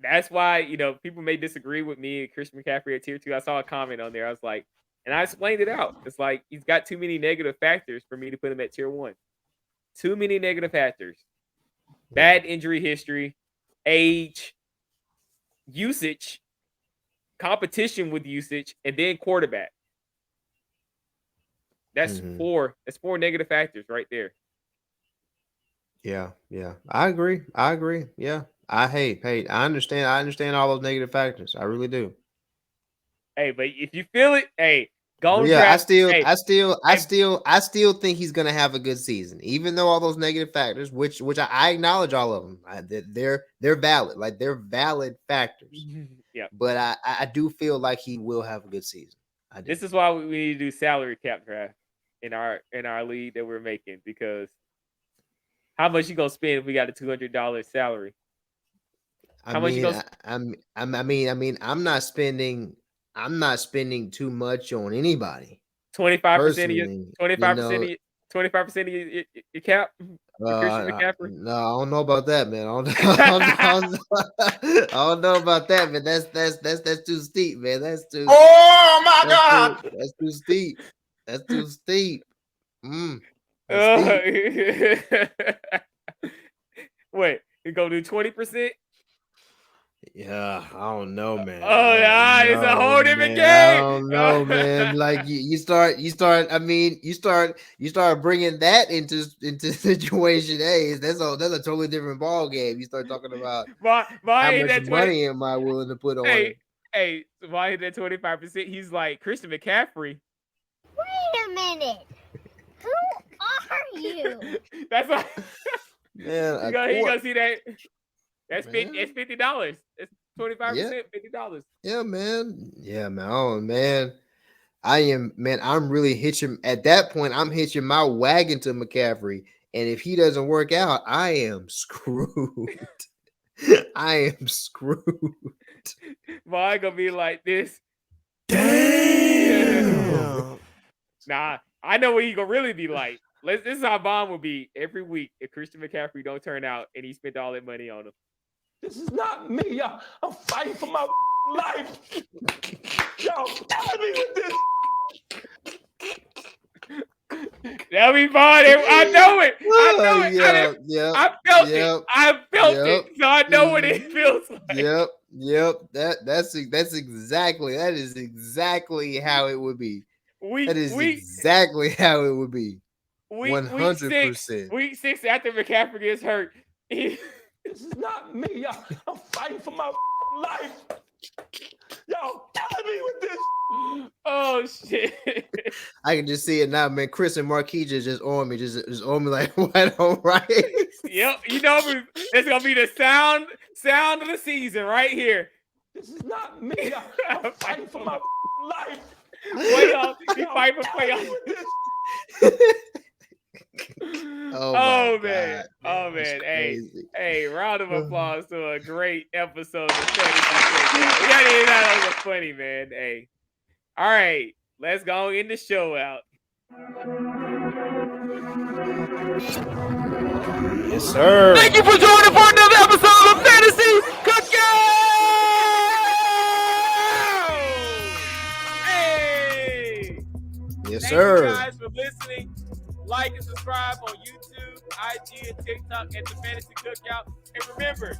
that's why, people may disagree with me and Christian McCaffrey at tier 2. I saw a comment on there. I was like, and I explained it out. It's like, he's got too many negative factors for me to put him at tier 1. Too many negative factors. Bad injury history, age, usage, competition with usage, and then quarterback. That's four. That's 4 negative factors right there. Yeah. I agree. Yeah. I understand all those negative factors. I really do. Hey, but if you feel it, hey, go. Yeah, draft, I still think he's gonna have a good season, even though all those negative factors, which I acknowledge all of them, they're valid, like they're valid factors. Yeah, but I do feel like he will have a good season. This is why we need to do salary cap draft. in our league that we're making, because how much you gonna spend if we got a $200 salary? I'm not spending too much on anybody. 25% of your Personally, 25% of your cap for Christian McCaffrey. no, I don't know about that, man. I don't know about that, man. That's too steep, man. That's too. Oh my God! That's too steep. That's too steep. Wait, you gonna do 20%? Yeah, I don't know, man. Oh yeah, it's a whole different game. I don't know, man. Like you start. I mean, you start bringing that into situation A. That's a totally different ball game. You start talking about how much money am I willing to put on it? Hey, so why hit that 25%? He's like Christian McCaffrey. Wait a minute. Who are you? That's why. Man, you gonna see that. That's $50. It's 25%, $50. Yeah, man. Yeah, man. Oh, man. I'm really hitching at that point. I'm hitching my wagon to McCaffrey. And if he doesn't work out, I am screwed. I am screwed. Why gonna be like this? Damn. Nah, I know what he gonna really be like. This is how Bond will be every week if Christian McCaffrey don't turn out and he spent all that money on him. This is not me. I'm fighting for my life. Y'all killing me with this. That'll be fine. I know it. I felt it. So I know what it feels like. Yep. That is exactly how it would be. Exactly how it would be. 100%. Week 6 after McCaffrey gets hurt. This is not me. I'm fighting for my life. Y'all killing me with this. Oh shit! I can just see it now, man. Chris and Marquis just on me, just on me like white on rice. Yep, you know it's gonna be the sound of the season right here. This is not me. I'm fighting for my life. Playoff, you fight for playoffs. Oh man. Hey, round of applause to a great episode of Fantasy. That was funny, man. Hey, all right, let's go end the show out. Yes, sir. Thank you for joining for another episode of Fantasy Cookout. Hey, yes, sir. Thank you guys for listening. Like and subscribe on YouTube, IG, and TikTok at the Fantasy Cookout. And remember,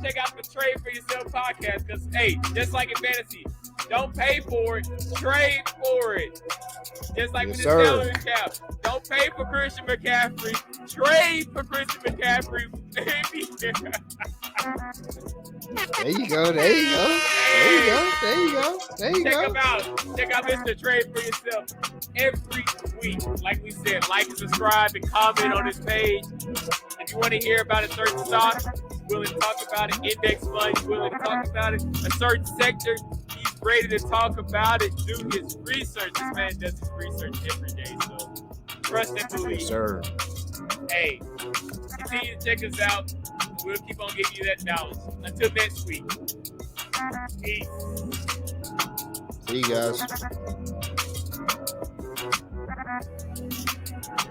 check out the Trade for Yourself podcast, because, hey, just like in fantasy, don't pay for it, trade for it. Just like with the salary cap. Don't pay for Christian McCaffrey, trade for Christian McCaffrey. There you go. Check out Mr. Trade for Yourself every week. Like we said, like and subscribe and comment on this page. If you want to hear about a certain stock, he's willing to talk about it. Index fund, he's willing to talk about it. A certain sector, he's ready to talk about it. Do his research. This man does his research every day. So trust and believe. Yes, sir. Hey, continue to check us out. We'll keep on giving you that knowledge. Until next week. Peace. See you guys.